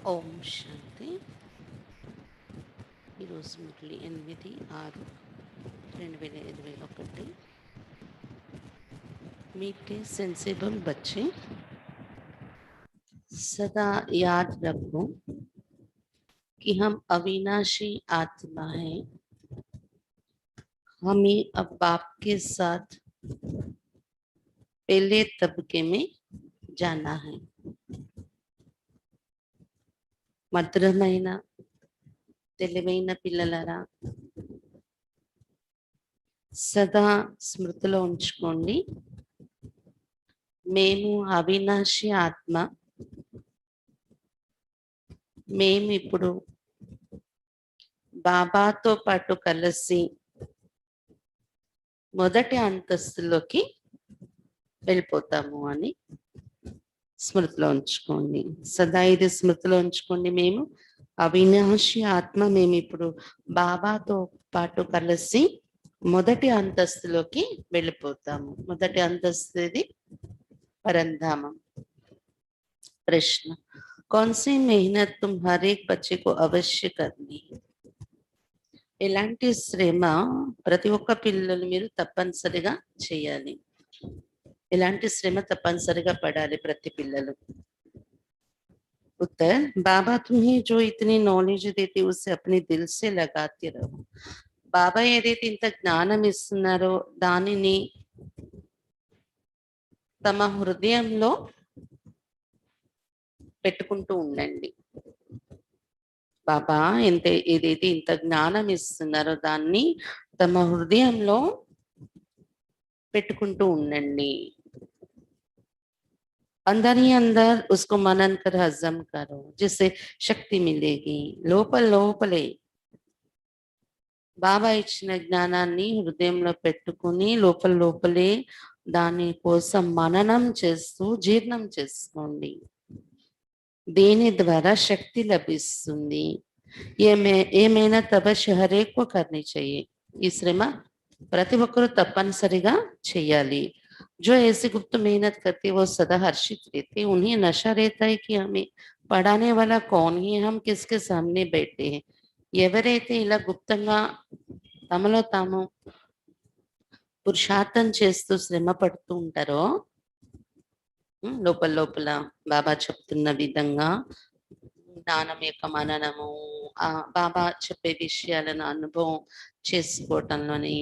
ఓం శాంతి. ఈరోజు మురళి 8/6/2021. मीठे सेंसिबल बच्चे, सदा याद रखो कि हम अविनाशी आत्मा हैं। हमें अब बाप के साथ पहले तबके में जाना है। మధురమైన తెలివైన పిల్లలరా, సదా స్మృతిలో ఉంచుకోండి, మేము అవినాశి ఆత్మ. మేము ఇప్పుడు బాబాతో పాటు కలిసి మొదటి అంతస్తులోకి వెళ్ళిపోతాము అని స్మృతిలో ఉంచుకోండి. సదా ఇది స్మృతిలో ఉంచుకోండి. మేము అవినాశి ఆత్మ. మేము ఇప్పుడు బాబాతో పాటు కలిసి మొదటి అంతస్తులోకి వెళ్ళిపోతాము. మొదటి అంతస్తు ఇది పరంధామం. ప్రశ్న, कौन सी मेहनत तुम हर एक बच्चे को अवश्य करनी है? ఎలాంటి శ్రమ ప్రతి ఒక్క పిల్లలు మీరు తప్పనిసరిగా చేయాలి? ఎలాంటి శ్రమ తప్పనిసరిగా పడాలి ప్రతి పిల్లలు? उत्तर, बाबा तुम्हें जो इतनी नॉलेज देते उसे अपने दिल से लगाते रहो. బాబా ఏదైతే ఇంత జ్ఞానం ఇస్తున్నారో దానిని తమ హృదయంలో పెట్టుకుంటూ ఉండండి. బాబా ఏదైతే ఇంత జ్ఞానం ఇస్తున్నారో దాన్ని తమ హృదయంలో పెట్టుకుంటూ ఉండండి. अंदर ही अंदर उसको मनन कर हजम करो, जिससे शक्ति मिलेगी. లోపలే బాబా ఇచ్చిన జ్ఞానాన్ని హృదయంలో పెట్టుకుని లోపలే దాని కోసం మననం చేస్తూ జీర్ణం చేసుకోండి. దీని ద్వారా శక్తి లభిస్తుంది. ఏమైనా తపస్సు హరేకు కర్ని చెయ్యి. ఈ శ్రమ ప్రతి ఒక్కరూ తప్పనిసరిగా చెయ్యాలి. जो ऐसी गुप्त मेहनत करते वो सदा हर्षित रहते. उन्हें नशा रहता है कि हमें पढ़ाने वाला कौन है, हम किसके सामने बैठे हैं. ఎవరైతే ఇలా గుప్తంగా తమలో తాము పురుషార్థం చేస్తూ శ్రమ పడుతూ ఉంటారో, లోపల బాబా చెప్తున్న విధంగా జ్ఞానం యొక్క మననము, బాబా చెప్పే విషయాలను అనుభవం చేసుకోవటంలోని,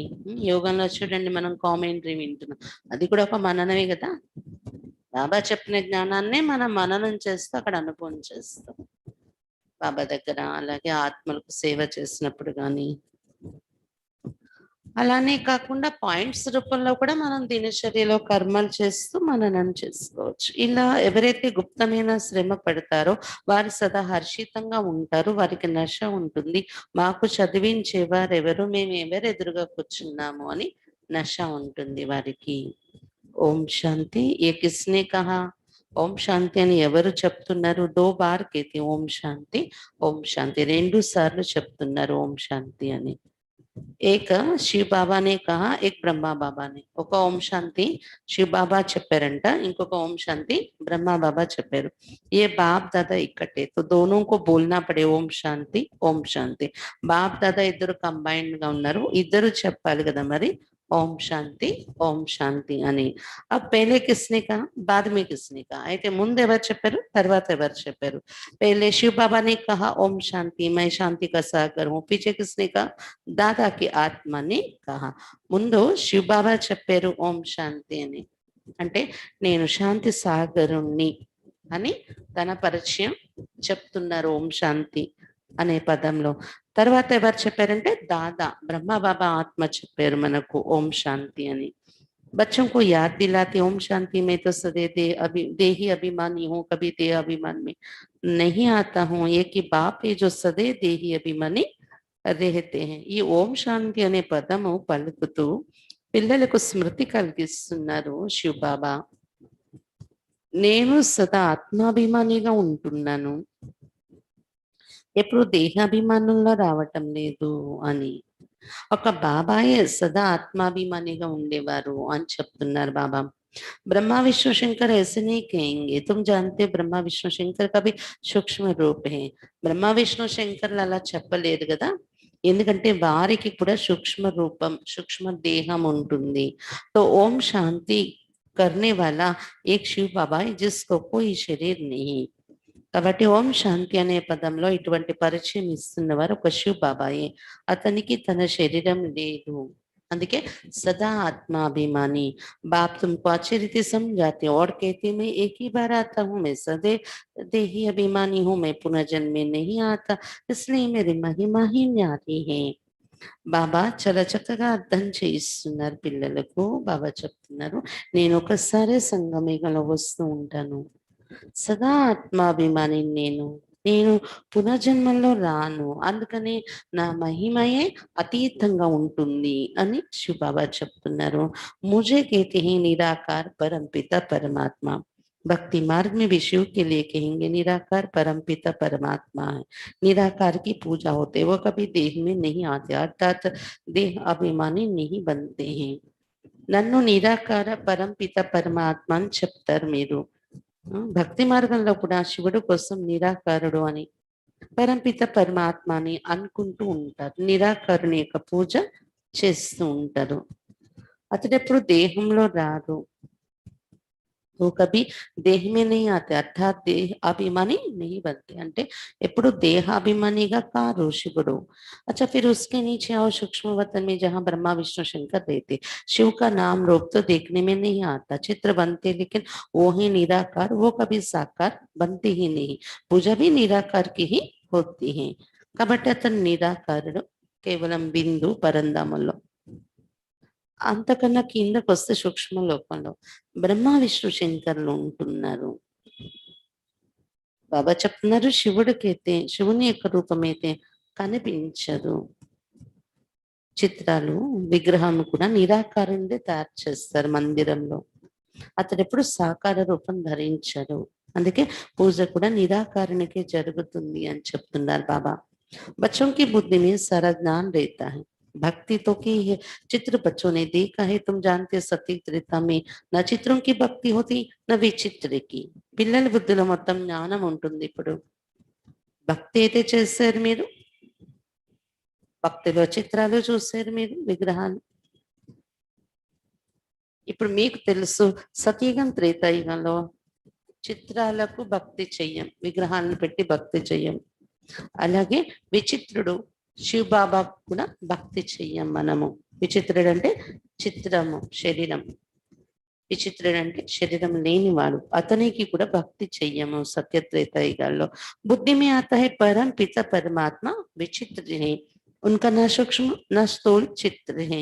యోగంలో చూడండి మనం కామెంటరీ వింటున్నాం, అది కూడా ఒక మననమే కదా. బాబా చెప్పిన జ్ఞానాన్నే మనం మననం చేస్తూ అక్కడ అనుభవం చేస్తాం బాబా దగ్గర. అలాగే ఆత్మలకు సేవ చేసినప్పుడు కానీ, అలానే కాకుండా పాయింట్స్ రూపంలో కూడా మనం దినచర్యలో కర్మలు చేస్తూ మననం చేసుకోవచ్చు. ఇలా ఎవరైతే గుప్తమైన శ్రమ పడతారో వారు సదా హర్షితంగా ఉంటారు. వారికి నశ ఉంటుంది. మాకు చదివించేవారు ఎవరు, మేము ఎవరు ఎదురుగా కూర్చున్నాము అని నశ ఉంటుంది వారికి. ఓం శాంతి. ఏ కిస్నే కహా ఓం శాంతి అని ఎవరు చెప్తున్నారు? 2 బార్ కేతి ఓం శాంతి, ఓం శాంతి 2 సార్లు చెప్తున్నారు ఓం శాంతి అని. एक शिव बाबा ने कहा, एक ब्रह्मा बाबा ने. ఒక ఓం శాంతి శివ బాబా చెప్పారంట, ఇంకొక ఓం శాంతి బ్రహ్మా బాబా చెప్పారు. ఏ బాప్ దాదా ఇక్కటే, तो दोनों को बोलना पड़े ఓం శాంతి ఓం శాంతి. బాప్ దాదా ఇద్దరు కంబైన్డ్ గా ఉన్నారు, ఇద్దరు చెప్పాలి కదా మరి ఓం శాంతి అని. अब पहले किसने कहा, बाद में किसने कहा? అయితే ముందు ఎవరు చెప్పారు, తర్వాత ఎవరు చెప్పారు? पहले शिव बाबा ने कहा ओम शांति, मैं शांति का सागर हूँ. पीछे किसने कहा, दादा की आत्मा ने कहा. ముందు శివ బాబా చెప్పారు ఓం శాంతి అని, అంటే నేను శాంతి సాగరుణ్ణి అని తన పరిచయం చెప్తున్నారు ఓం శాంతి అనే పదంలో. తర్వాత ఎవరు చెప్పారంటే దాదా బ్రహ్మ బాబా ఆత్మ చెప్పారు మనకు ఓం శాంతి అని. बच्चों को याद दिलाते ओम शांति में तो सदैव देही अभिमानी हूँ, कभी देह अभिमान में नहीं आता हूँ. ये कि बाप है जो सदैव देही अभिमानी रहते हैं. ఈ ఓం శాంతి అనే పదము పలుకుతూ పిల్లలకు స్మృతి కలిగిస్తున్నారు శివ బాబా. నేను సదా ఆత్మాభిమానిగా ఉంటున్నాను, ఎప్పుడు దేహాభిమానంలో రావటం లేదు అని. ఒక బాబాయే సదా ఆత్మాభిమానిగా ఉండేవారు అని చెప్తున్నారు బాబా. ब्रह्मा विष्णु शंकर ऐसे नहीं कहेंगे, तुम जानते हो ब्रह्मा विष्णु शंकर का भी సూక్ష్మ రూప్ है. బ్రహ్మ విష్ణు శంకర్లు అలా చెప్పలేదు కదా, ఎందుకంటే వారికి కూడా సూక్ష్మ రూపం సూక్ష్మ దేహం ఉంటుంది. तो ओम शांति करने वाला एक शिव बाबा है जिसको कोई शरीर नहीं. కాబట్టి ఓం శాంతి అనే పదంలో ఇటువంటి పరిచయం ఇస్తున్నవారు ఒక శివ్ బాబాయే, అతనికి తన శరీరం లేదు. అందుకే सदा आत्माभिमानी. बाप तुमको अच्छी रीति समझाते और कहते मैं एक ही बार आता हूँ, मैं सदैव देही अभिमानी हूँ, मैं पुनर्जन्म में नहीं आता, इसलिए मेरी महिमा ही न्यारी है. బాబా చాలా చక్కగా అర్థం చేయిస్తున్నారు పిల్లలకు. బాబా చెప్తున్నారు, నేను ఒకసారి సంగమేగలో వస్తూ ఉంటాను, సదా ఆత్మాభిమాని నేను, నేను పునర్జన్మల్లో రాను, అందుకని నా మహిమయే అతీతంగా ఉంటుంది అని శివబాబా చెప్తున్నారు. ముझे कहते हैं निराकार परमपिता परमात्मा. भक्ति मार्ग में भी शिव के लिए कहेंगे निराकार परमपिता परमात्मा है. निराकार की पूजा होते, वो कभी देह में नहीं आते, अर्थात देह अभिमानी नहीं बनते हैं. నన్ను నిరాకార పరంపిత పరమాత్మ అని చెప్తారు మీరు. భక్తి మార్గంలో కూడా శివుడు కోసం నిరాకారుడు అని, పరంపిత పరమాత్మ అని అనుకుంటూ ఉంటారు. నిరాకారుని యొక్క పూజ చేస్తూ ఉంటారు. అతడు ఎప్పుడు దేహంలో రారు, वो कभी देह में नहीं आते, अर्थात देह अभिमानी नहीं बनते. అంటే ఎప్పుడు దేహాభిమానిగా కారు శివుడు. अच्छा फिर उसके नीचे आओ सूक्ष्म वतन में जहाँ ब्रह्मा विष्णु शंकर रहते. शिव का नाम रूप तो देखने में नहीं आता, चित्र बनते लेकिन वो ही निराकार, वो कभी साकार बनते ही नहीं. पूजा भी निराकार की ही होती है. కాబట్టి అతను నిరాకారుడు, కేవలం బిందు పరంధామంలో. అంతకన్నా కిందకు వస్తే సూక్ష్మ లోకంలో బ్రహ్మ విష్ణు శంకర్లు ఉంటున్నారు. బాబా చెప్తున్నారు, శివుడికైతే శివుని యొక్క రూపమైతే కనిపించదు. చిత్రాలు విగ్రహం కూడా నిరాకారంగా తయారు చేస్తారు మందిరంలో, అతడు ఎప్పుడు సాకార రూపం ధరించరు. అందుకే పూజ కూడా నిరాకారునికే జరుగుతుంది అని చెప్తున్నారు బాబా. बच्चों की बुद्धि में सारा ज्ञान रहता है, भक्ति तो की है, चित्र बच्चों ने देखा है. तुम जानते सती त्रेता में न चित्रों की भक्ति होती न विचित्र की. పిల్లల బుద్ధిలో మొత్తం జ్ఞానం ఉంటుంది. ఇప్పుడు భక్తి అయితే చేశారు మీరు, భక్తిలో చిత్రాలు చూశారు మీరు, విగ్రహాలు. ఇప్పుడు మీకు తెలుసు సతీయుగం త్రేతాయుగంలో చిత్రాలకు భక్తి చెయ్యం, విగ్రహాలను పెట్టి భక్తి చెయ్యం. అలాగే విచిత్రుడు శివ్ బాబా కూడా భక్తి చెయ్యం మనము. విచిత్రుడు అంటే చిత్రము శరీరం, విచిత్రుడు అంటే శరీరం లేనివాడు, అతనికి కూడా భక్తి చెయ్యము సత్యత్రేతాయుగాల్లో. బుద్ధి में आता है परम पिता परमात्मा विचित्र है, उनका न सूक्ष्म न स्थूल चित्र है.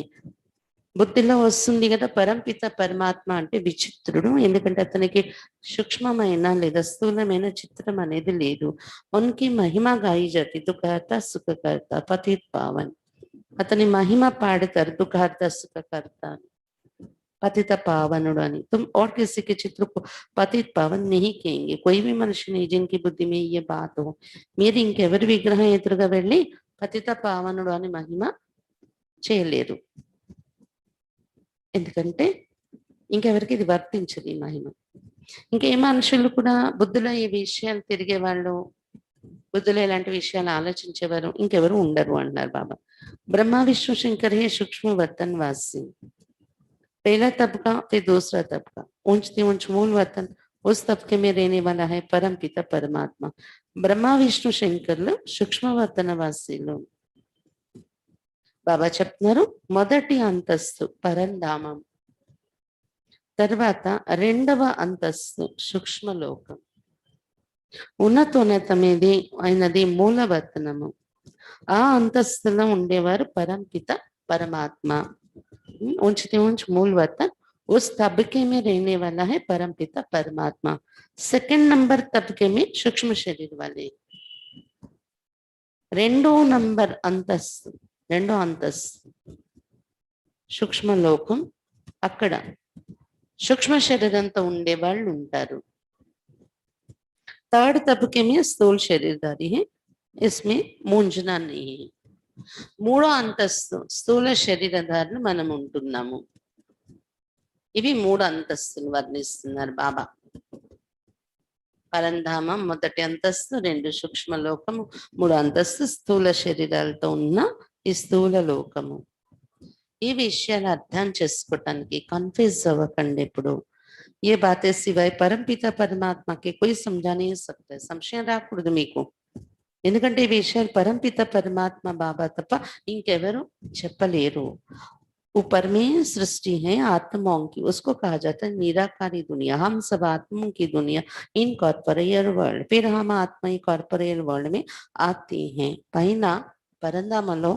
బుద్ధిలో వస్తుంది కదా పరంపిత పరమాత్మ అంటే విచిత్రుడు, ఎందుకంటే అతనికి సూక్ష్మమైన లేదా స్థూలమైన చిత్రం అనేది లేదు. ఉనికి మహిమ గాయి జాతి దుఃఖహర్త సుఖకర్త పతిత్ పావన్. అతని మహిమ పాడతారు దుఃఖహర్త సుఖకర్త అని, పతిత పావనుడు అని. तुम और किसी के चित्र को पतित पावन नहीं कहेंगे. कोई भी मनुष्य नहीं जिनकी बुद्धि में ये बात हो. మీరు ఇంకెవరి విగ్రహం ఎదురుగా వెళ్ళి పతిత పావనుడు అని మహిమ చేయలేరు, ఎందుకంటే ఇంకెవరికి ఇది వర్తించదు ఈ మహిమ. ఇంకే మనుషులు కూడా బుద్ధిలో ఈ విషయాలు తిరిగే వాళ్ళు, బుద్ధిలో ఇలాంటి విషయాలు ఆలోచించేవారు ఇంకెవరు ఉండరు అంటున్నారు బాబా. బ్రహ్మ విష్ణు శంకర్ హే సూక్ష్మ వతన్ వాసి. पहला तबका फिर दूसरा तबका, ऊंचती ऊंच मूल वतन, उस तबके में रहने वाला है परम पिता परमात्मा. బ్రహ్మ విష్ణు శంకర్లు సూక్ష్మ వతన వాసీలు. బాబా చెప్తున్నారు, మొదటి అంతస్తు పరంధామం, తర్వాత రెండవ అంతస్తు సూక్ష్మలోకం, ఉన్నతోన్నతమేది అయినది మూలవతనము. ఆ అంతస్తులో ఉండేవారు పరంపిత పరమాత్మ. ऊंचते ऊंच मूल वतन, उस तबके में रहने वाला है परमपिता परमात्मा. सेकंड नंबर तबके में सूक्ष्म शरीर वाले. రెండో నంబర్ అంతస్తు, రెండో అంతస్తు సూక్ష్మ లోకం, అక్కడ సూక్ష్మ శరీరంతో ఉండే వాళ్ళు ఉంటారు. थर्ड तबके में स्थूल शरीरधारी है, इसमें मूंझना नहीं है. మూడో అంతస్తు స్థూల శరీరధారులు మనం ఉంటున్నాము. ఇవి మూడు అంతస్తులు వర్ణిస్తున్నారు బాబా. పరంధామం మొదటి అంతస్తు, 2 సూక్ష్మ లోకము, 3 అంతస్తు స్థూల శరీరాలతో ఉన్న ఈ స్థూల లోకము. ఈ విషయాలు అర్థం చేసుకోవటానికి కన్ఫ్యూజ్ అవ్వకండి. ఇప్పుడు ఏ బాతే సివాయ్ పరంపిత పరమాత్మకి कोई समझा नहीं सकता. సంశయం రాకూడదు మీకు. ఎందుకంటే ఈ విషయాలు పరంపిత పరమాత్మ బాబా తప్ప ఇంకెవరు చెప్పలేరు. ऊपर में सृष्टि है आत्माओं की, उसको कहा जाता है निराकारी दुनिया. हम सब आत्माओं की दुनिया इन कॉर्पोरियल वर्ल्ड, फिर हम आत्मा ही कॉर्पोरियल वर्ल्ड में आते हैं. పైన పరంధామలో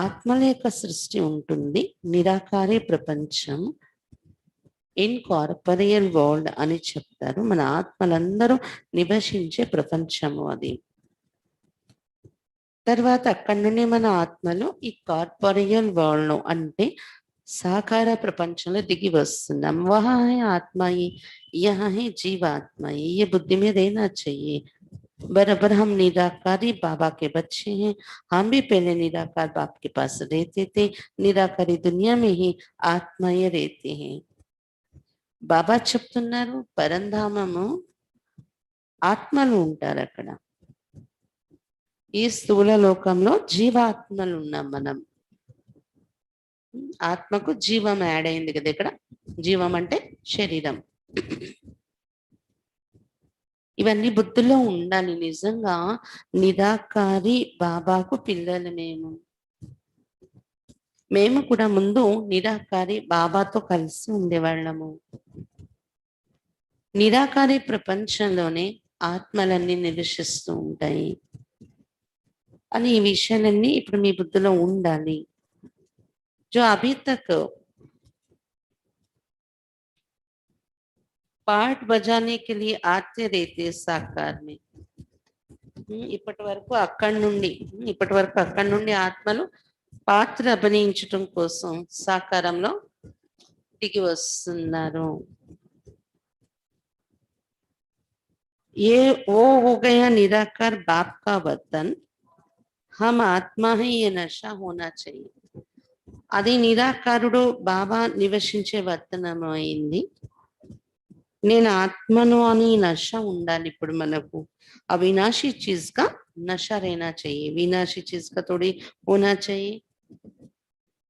ఆత్మల యొక్క సృష్టి ఉంటుంది, నిరాకారి ప్రపంచం ఇన్ కార్పొరియల్ వరల్డ్ అని చెప్తారు. మన ఆత్మలందరూ నివసించే ప్రపంచము అది. తర్వాత అక్కడి నుండి మన ఆత్మలు ఈ కార్పొరియల్ వరల్డ్ లో అంటే సాకార ప్రపంచంలో దిగి వస్తున్నాం. వహా హై ఆత్మ ही, यहाँ है जीवात्मा ही. ये बुद्धि में रहना चाहिए. बराबर हम निराकारी बाबा के बच्चे हैं. हम भी पहले निराकार बाप के पास रहते थे. निराकारी दुनिया में ही आत्माएं रहते हैं. బాబా చెప్తున్నారు పరంధామము ఆత్మలు ఉంటారు అక్కడ. ఈ స్థూల లోకంలో జీవాత్మలు ఉన్నాం మనం. ఆత్మకు జీవం యాడ్ అయింది కదా ఇక్కడ. జీవం అంటే శరీరం. ఇవన్నీ బుద్ధిలో ఉండాలి. నిజంగా నిరాకారి బాబాకు పిల్లలు మేము కూడా ముందు నిరాకారి బాబాతో కలిసి ఉండేవాళ్ళము. నిరాకారి ప్రపంచంలోనే ఆత్మలన్నీ నివసిస్తూ ఉంటాయి అని ఈ విషయాలన్నీ ఇప్పుడు మీ బుద్ధిలో ఉండాలి. जो अभी तक पार्ट बजाने के लिए आते रहते साकार में, ఇప్పటి వరకు అక్కడి నుండి ఆత్మలు పాత్ర అభినయించటం కోసం సాకారంలో దిగి వస్తున్నారు. ये वो हो गया निराकार बाप का वतन, हम आत्मा है, ये नशा होना चाहिए. అది నిరాకారుడు బాబా నివసించే వర్తనం అయింది. నేను ఆత్మను అని నష ఉండాలి ఇప్పుడు మనకు. अविनाशी चीज का नशा रहना चाहिए. विनाशी चीज का थोड़ी होना चाहिए.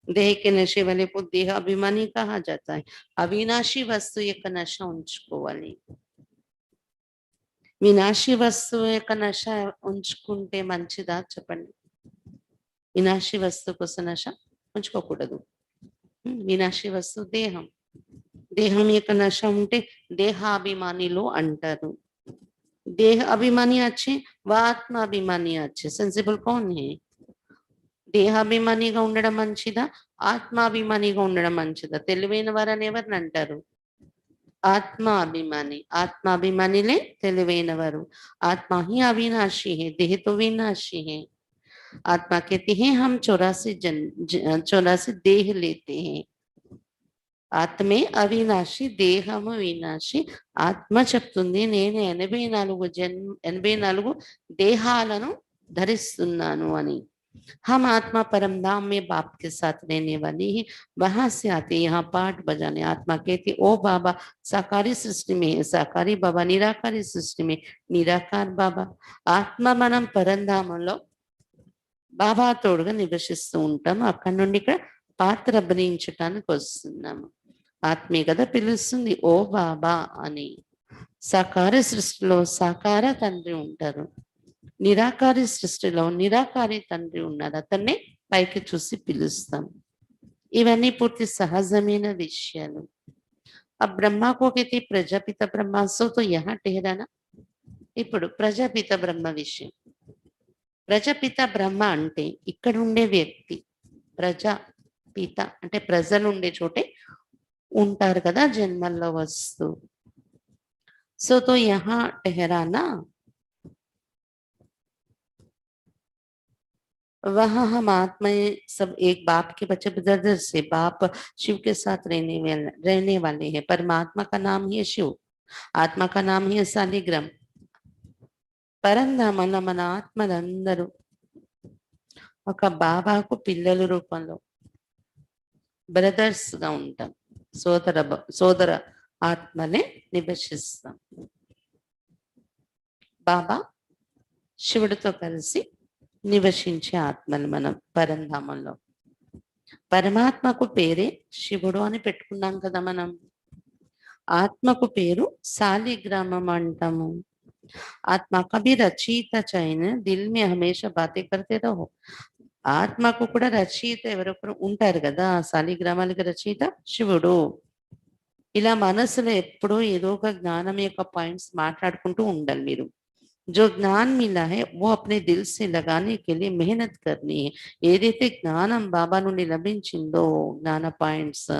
देह के नशे वाले को देह अभिमानी कहा जाता है. अविनाशी वस्तु యొక్క నష ఉంచుకోవాలి. వినాశీ వస్తువు యొక్క నష ఉంచుకుంటే మంచిదా చెప్పండి? వినాశీ వస్తువు కోసం నష ఉంచుకోకూడదు. వినాశీ వస్తువు దేహం. దేహం యొక్క నష ఉంటే దేహాభిమానిలో అంటారు. देह अभिमानी अच्छे व आत्मा अभिमानी अच्छे. सेंसिबल कौन है? దేహాభిమానిగా ఉండడం మంచిదా, ఆత్మాభిమానిగా ఉండడం మంచిదా? తెలివైన వారని ఎవరిని అంటారు? ఆత్మాభిమాని. ఆత్మాభిమానిలే తెలివైన వారు. ఆత్మ ही अविनाशी है, देह तो विनाशी है. आत्मा कहती है हम 84 देह लेते हैं. ఆత్మే అవినాశి, దేహము వినాశి. ఆత్మ చెప్తుంది నేను 84 దేహాలను ధరిస్తున్నాను అని. हम आत्मा परम धाम में बाप के साथ रहने वाली है, वहां से आते यहाँ पाठ बजाने. आत्मा कहती ओ बाबा साकारी सृष्टि में है साकारी बाबा, निराकारी सृष्टि में निराकार बाबा. ఆత్మ మనం పరంధామంలో బాబా తోడుగా నివసిస్తూ ఉంటాము. అక్కడి నుండి ఇక్కడ పాత్ర అభినయించటానికి వస్తున్నాము. ఆత్మీయ కదా పిలుస్తుంది ఓ బాబా అని. సాకార సృష్టిలో సాకార తండ్రి ఉంటారు, నిరాకారి సృష్టిలో నిరాకారి తండ్రి ఉన్నారు. అతన్నే పైకి చూసి పిలుస్తాం. ఇవన్నీ పూర్తి సహజమైన విషయాలు. ఆ బ్రహ్మకోకైతే ప్రజాపిత బ్రహ్మాసో తో యహ టెహరానా. ఇప్పుడు ప్రజాపిత బ్రహ్మ విషయం. ప్రజాపిత బ్రహ్మ అంటే ఇక్కడ ఉండే వ్యక్తి. ప్రజాపిత అంటే ప్రజలు ఉండే చోటే ఉంటారు కదా జన్మల్లో వస్తూ. సో తో యహా టెహరానా, वहां हम आत्मा सब एक बाप के बच्चे दर से बाप शिव के साथ रहने वाले हैं. परमात्मा का नाम ही है शिव, आत्मा का नाम ही है शालिग्राम. పరంధామన మన ఆత్మలందరూ ఒక బాబాకు పిల్లల రూపంలో బ్రదర్స్ గా ఉంటాం. సోదర ఆత్మలే నివసిస్తాం. బాబా శివుడితో కలిసి నివసించే ఆత్మలు మనం పరంధామంలో. పరమాత్మకు పేరే శివుడు అని పెట్టుకున్నాం కదా మనం. ఆత్మకు పేరు శాలిగ్రామం అంటాము. ఆత్మ కభీ రచయిత చైన్ దిల్ మే హమేషా బాతే కర్తే రహో. ఆత్మకు కూడా రచయిత ఎవరొకరు ఉంటారు కదా, శాలిగ్రామాలకు రచయిత శివుడు. ఇలా మనసులో ఎప్పుడూ ఏదో ఒక జ్ఞానం యొక్క పాయింట్స్ మాట్లాడుకుంటూ ఉండాలి మీరు. जो ज्ञान मिला है वो अपने दिल से लगाने के लिए मेहनत करनी है. ఏదైతే జ్ఞానం బాబా నుండి లభించిందో జ్ఞాన పాయింట్స్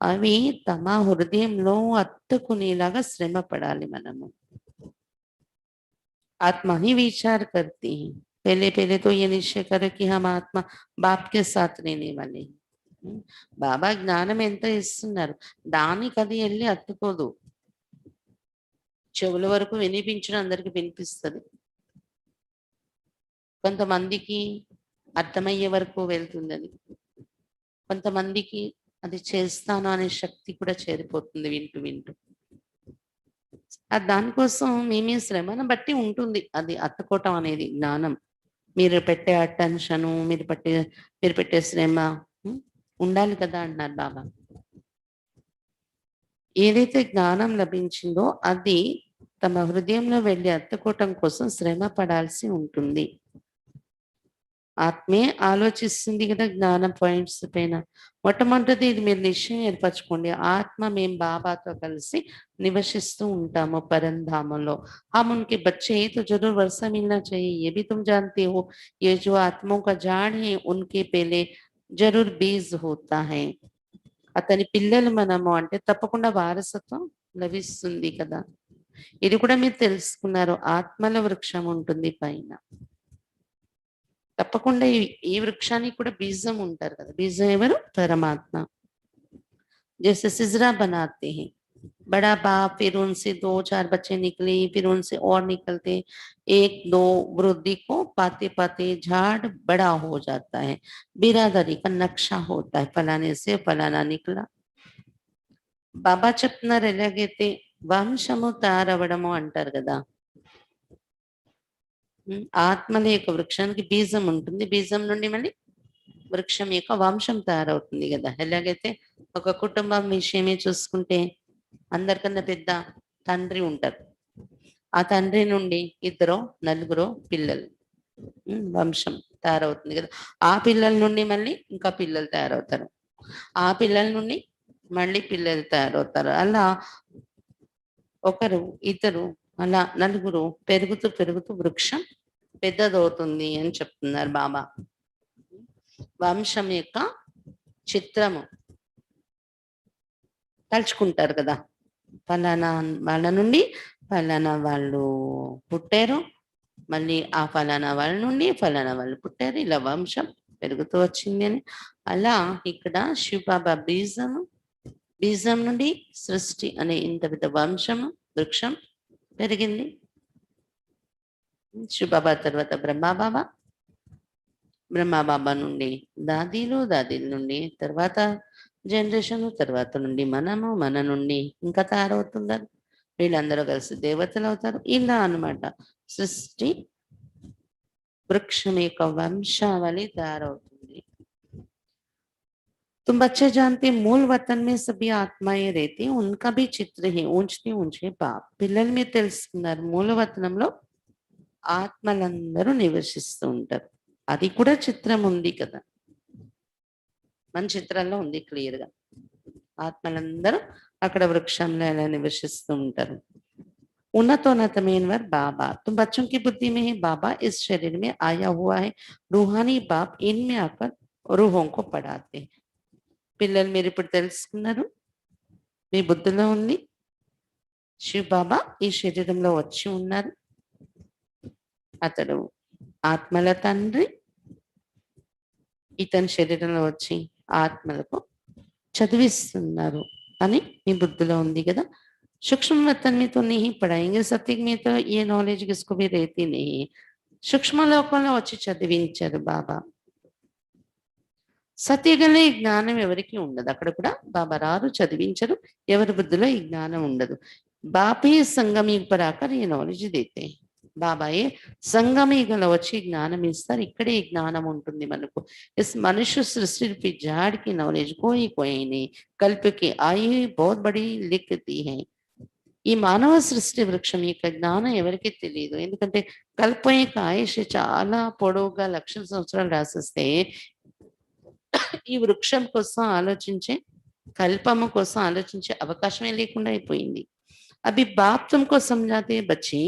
అవి తమ హృదయంలో అత్తుకునేలాగా శ్రమ పడాలి మనము. आत्मा ही विचार करती है. पहले पहले तो ये निश्चय करो कि हम आत्मा बाप के साथ रहने वाले हैं. బాబా జ్ఞానం ఎంత ఇస్తున్నారు, దానికి అది వెళ్ళి అత్తుకోదు. చెవుల వరకు వినిపించడం అందరికి వినిపిస్తుంది, కొంతమందికి అర్థమయ్యే వరకు వెళ్తుంది అది, కొంతమందికి అది చేస్తాను అనే శక్తి కూడా చేరిపోతుంది వింటూ వింటూ. దానికోసం మీ శ్రమను బట్టి ఉంటుంది అది అత్తుకోవటం అనేది జ్ఞానం. మీరు పెట్టే అటెన్షను, మీరు పెట్టే శ్రమ ఉండాలి కదా అన్నారు బాబా. ఏదైతే జ్ఞానం లభించిందో అది తమ హృదయంలో వెళ్ళి అత్తుకోవటం కోసం శ్రమ పడాల్సి ఉంటుంది. ఆత్మే ఆలోచిస్తుంది కదా జ్ఞానం పాయింట్స్ పైన. మొట్టమొదటిది ఇది మీరు నిశ్చయం ఏర్పరచుకోండి, ఆత్మ మేము బాబాతో కలిసి నివసిస్తూ ఉంటాము పరంధామంలో. हम उनके बच्चे हैं तो जरूर वर्षा मिलना चाहिए, ये भी तुम जानते हो. ये जो आत्माओं का झाड़ है उनके पहले जरूर बीज होता है. అతని పిల్లలు మనము అంటే తప్పకుండా వారసత్వం లభిస్తుంది కదా. ఇది కూడా మీరు తెలుసుకున్నారు, ఆత్మల వృక్షం ఉంటుంది పైన. తప్పకుండా ఈ వృక్షానికి కూడా బీజం ఉంటారు కదా. బీజం ఎవరు? పరమాత్మ. जैसे सिजरा बनाते हैं, बड़ा बाप, फिर उनसे 2-4 बच्चे निकले, फिर उनसे और निकलते 1-2 वृद्धि को पाते पाते झाड़ बड़ा हो जाता है. बिरादरी का नक्शा होता है, फलाने से फलाना निकला. బాబా చెప్తున్నారు ఎలాగైతే వంశము తయారవడము అంటారు కదా. ఆత్మల యొక్క వృక్షానికి బీజం ఉంటుంది, బీజం నుండి మళ్ళీ వృక్షం యొక్క వంశం తయారవుతుంది కదా. ఎలాగైతే ఒక కుటుంబం విషయమే చూసుకుంటే అందరికన్నా పెద్ద తండ్రి ఉంటారు, ఆ తండ్రి నుండి 2-4 పిల్లలు, వంశం తయారవుతుంది కదా. ఆ పిల్లల నుండి మళ్ళీ ఇంకా పిల్లలు తయారవుతారు, ఆ పిల్లల నుండి మళ్ళీ పిల్లలు తయారవుతారు. అలా 1-2 అలా 4 పెరుగుతూ పెరుగుతూ వృక్షం పెద్దదవుతుంది అని చెప్తున్నారు బాబా. వంశం యొక్క చిత్రము తలుచుకుంటారు కదా, ఫలానా వాళ్ళ నుండి ఫలానా వాళ్ళు పుట్టారు, మళ్ళీ ఆ ఫలానా వాళ్ళ నుండి ఫలానా వాళ్ళు పుట్టారు, ఇలా వంశం పెరుగుతూ వచ్చింది అని. అలా ఇక్కడ శివబాబా బీజం నుండి సృష్టి అనే ఇంత పెద్ద వంశము వృక్షం పెరిగింది. శివబాబా తర్వాత బ్రహ్మబాబా నుండి దాదీల నుండి తర్వాత జనరేషన్, తర్వాత నుండి మన నుండి ఇంకా తయారవుతున్నారు, వీళ్ళందరూ కలిసి దేవతలు అవుతారు. ఇలా అన్నమాట సృష్టి వృక్షం యొక్క వంశావళి తయారవుతుంది. तुम बच्चे जानते मूल वतन में सभी आत्माएं रहती, उनका भी चित्र है ऊंचते ऊंचे बाप. పిల్లలు మీరు తెలుసుకున్నారు, మూలవతనంలో ఆత్మలందరూ నివసిస్తూ ఉంటారు. అది కూడా చిత్రం ఉంది కదా, మన చిత్రాల్లో ఉంది క్లియర్ గా. ఆత్మలందరూ అక్కడ వృక్షంలో ఎలా నివసిస్తూ ఉంటారు. ఉన్నతోన్నతమైన వారు బాబా. तुम बच्चों की बुद्धि में है बाबा इस शरीर में आया हुआ है, रूहानी बाप इनमें आकर रूहों को पढ़ाते. పిల్లలు మీరు ఇప్పుడు తెలుసుకున్నారు, మీ బుద్ధిలో ఉంది శివ బాబా ఈ శరీరంలో వచ్చి ఉన్నారు, అతడు ఆత్మల తండ్రి, ఇతని శరీరంలో వచ్చి ఆత్మలకు చదివిస్తున్నారు అని మీ బుద్ధిలో ఉంది కదా. सूक्ष्म वतन में तो नहीं पढ़ाएंगे, सत्युग में तो ये नॉलेज किसको भी रहती नहीं. సూక్ష్మ లోకంలో వచ్చి చదివించారు బాబా. సత్యగల ఈ జ్ఞానం ఎవరికి ఉండదు. అక్కడ కూడా బాబా రారు, చదివించరు, ఎవరి బుద్ధిలో ఈ జ్ఞానం ఉండదు. బాపే సంగమీ पर आकर ये नॉलेज देते हैं. బాబాయే సంగమీగలో వచ్చి జ్ఞానం ఇస్తారు. ఇక్కడే ఈ జ్ఞానం ఉంటుంది మనకు. इस मनुष्य सृष्टि रूपी झाड़ की नॉलेज कोई कोई नहीं कल्प की आई बहुत बड़ी लिखती है. ఈ మానవ సృష్టి వృక్షం యొక్క జ్ఞానం ఎవరికీ తెలియదు. ఎందుకంటే కల్పం యొక్క ఆయుష్ చాలా పొడవుగా లక్షల సంవత్సరాలు రాసిస్తే ఈ వృక్షం కోసం ఆలోచించే, కల్పము కోసం ఆలోచించే అవకాశమే లేకుండా అయిపోయింది. అభి బాప్ తుమ్కో సమझाते हैं बच्चे,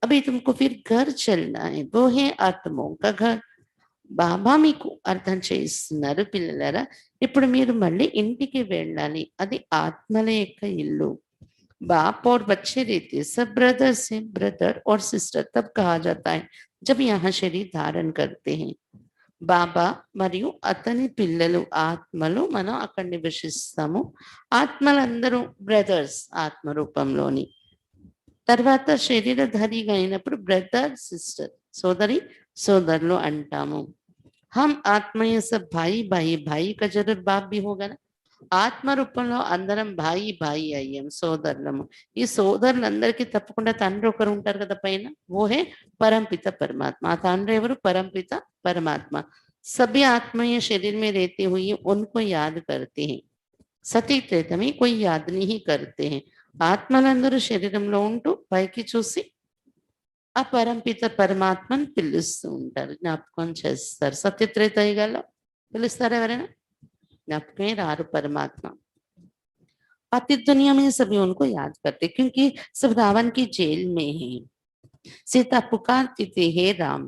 अभी तुमको फिर घर चलना है, वो है आत्मों का घर. బాబా మీకు అర్థం చేయిస్తున్నారు, పిల్లలారా ఇప్పుడు మీరు మళ్ళీ ఇంటికి వెళ్ళాలి, అది ఆత్మల యొక్క ఇల్లు. बाप और बच्चे रहते सब ब्रदर से ब्रदर और सिस्टर तब कहा जाता है जब यहाँ शरीर धारण करते हैं. బాబా మరియు అతని పిల్లలు ఆత్మలు మనం అక్కడ నివసిస్తాము. ఆత్మలందరూ బ్రదర్స్ ఆత్మ రూపంలోని. తర్వాత శరీరధారిగా అయినప్పుడు బ్రదర్ సిస్టర్, సోదరి సోదరులు అంటాము. హమ్ ఆత్మయ సబ్ భాయి భాయి భాయి కా జరూర్ బాప్ భీ హోగా నా. ఆత్మ రూపంలో అందరం భాయి భాయి అయ్యాం, సోదరులము. ఈ సోదరులందరికీ తప్పకుండా తండ్రి ఒకరు ఉంటారు కదా పైన, ఓహే పరంపిత పరమాత్మ. ఆ తండ్రి ఎవరు? పరంపిత పరమాత్మ. सभी आत्माएं शरीर में रहते हुए उनको याद करते हैं. సతీ త్రేతమే कोई याद नहीं करते हैं. ఆత్మలందరూ శరీరంలో ఉంటూ పైకి చూసి ఆ పరంపిత పరమాత్మను పిలుస్తూ ఉంటారు, జ్ఞాపకం చేస్తారు. సత్యత్రేతయుగాలో పిలుస్తారు ఎవరైనా? జ్ఞాపకమే రారు పరమాత్మ. पतित दुनिया में सभी उनको याद करते क्योंकि सब रावण की जेल में है. सीता पुकारती थी हे राम.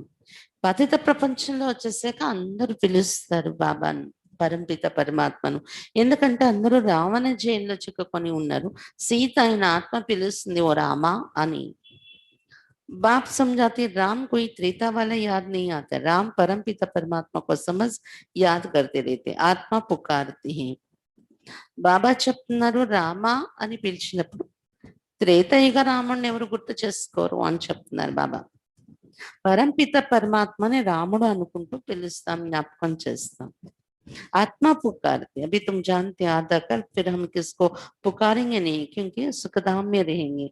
పతిత ప్రపంచంలో వచ్చేసాక అందరూ పిలుస్తారు బాబాను, పరంపిత పరమాత్మను. ఎందుకంటే అందరూ రావణ జైల్లో చిక్కుకొని ఉన్నారు. సీత ఆయన ఆత్మ పిలుస్తుంది ఓ రామా అని. बाप समझाते राम कोई त्रेता वाला याद नहीं आता, राम परमपिता परमात्मा को समझ याद करते रहते, ఆత్మ పుకార్తి హే. బాబా చెప్తున్నారు రామా అని పిలిచినప్పుడు త్రేతయుగ రాముడిని ఎవరు గుర్తు చేసుకోరు అని చెప్తున్నారు బాబా. పరంపిత పరమాత్మని రాముడు అనుకుంటూ పిలుస్తాం, జ్ఞాపకం చేస్తాం. आत्मा पुकारती अभी तुम जानते आधा कल फिर हम किसको पुकारेंगे नहीं क्योंकि सुखधाम में रहेंगे.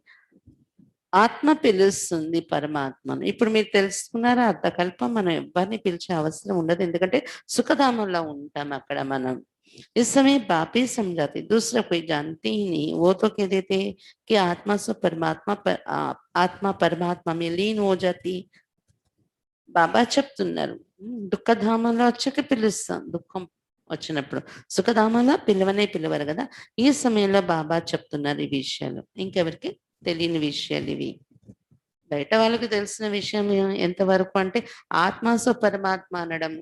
ఆత్మ పిలుస్తుంది పరమాత్మను. ఇప్పుడు మీరు తెలుసుకున్నారా? అర్ధకల్పం మనం ఎవరిని పిలిచే అవసరం ఉండదు, ఎందుకంటే సుఖధామంలో ఉంటాం అక్కడ మనం. इस समय बाप ही समझाते, दूसरा कोई जानते ही नहीं. वो तो कह देते कि आत्मा से परमात्मा पर आत्मा परमात्मा में लीन हो जाती. బాబా చెప్తున్నారు దుఃఖధామంలో వచ్చాక పిలుస్తాం, దుఃఖం వచ్చినప్పుడు. సుఖధామంలో పిలవనే పిలవరు కదా. ఈ సమయంలో బాబా చెప్తున్నారు ఈ విషయాలు. ఇంకెవరికి తెలియని విషయాలు ఇవి. బయట వాళ్ళకి తెలిసిన విషయం ఎంతవరకు అంటే ఆత్మతో పరమాత్మ అనడం,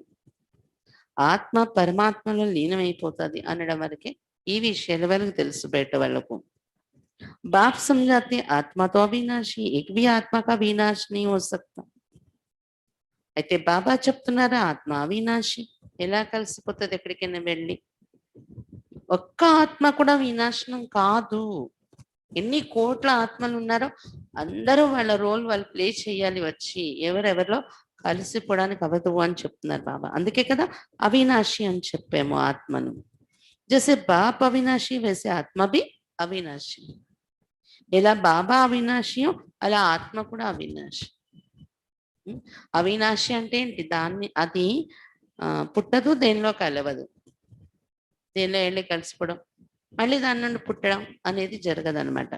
ఆత్మ పరమాత్మలో లీనమైపోతుంది అనడం వరకే ఈ విషయాలు వాళ్ళకి తెలుసు బయట వాళ్ళకు. బాప్ సమझाते ఆత్మ తో అవినాశి, एक भी आत्मा का विनाश नहीं हो सकता. అయితే బాబా చెప్తున్నారా ఆత్మ అవినాశి, ఎలా కలిసిపోతుంది ఎక్కడికైనా వెళ్ళి? ఒక్క ఆత్మ కూడా వినాశనం కాదు. ఎన్ని కోట్ల ఆత్మలు ఉన్నారో అందరూ వాళ్ళ రోల్ వాళ్ళు ప్లే చేయాలి వచ్చి, ఎవరెవరిలో కలిసిపోవడానికి అవ్వదు అని చెప్తున్నారు బాబా. అందుకే కదా అవినాశి అని చెప్పాము ఆత్మను. జैसे బాప్ అవినాశి वैसे ఆత్మ भी అవినాశి. ఎలా బాబా అవినాశియో అలా ఆత్మ కూడా అవినాశి. అవినాశి అంటే ఏంటి? దాన్ని అది పుట్టదు, దేనిలో కలవదు. దేనిలో వెళ్ళి కలిసిపోవడం మళ్ళీ దాని నుండి పుట్టడం అనేది జరగదనమాట.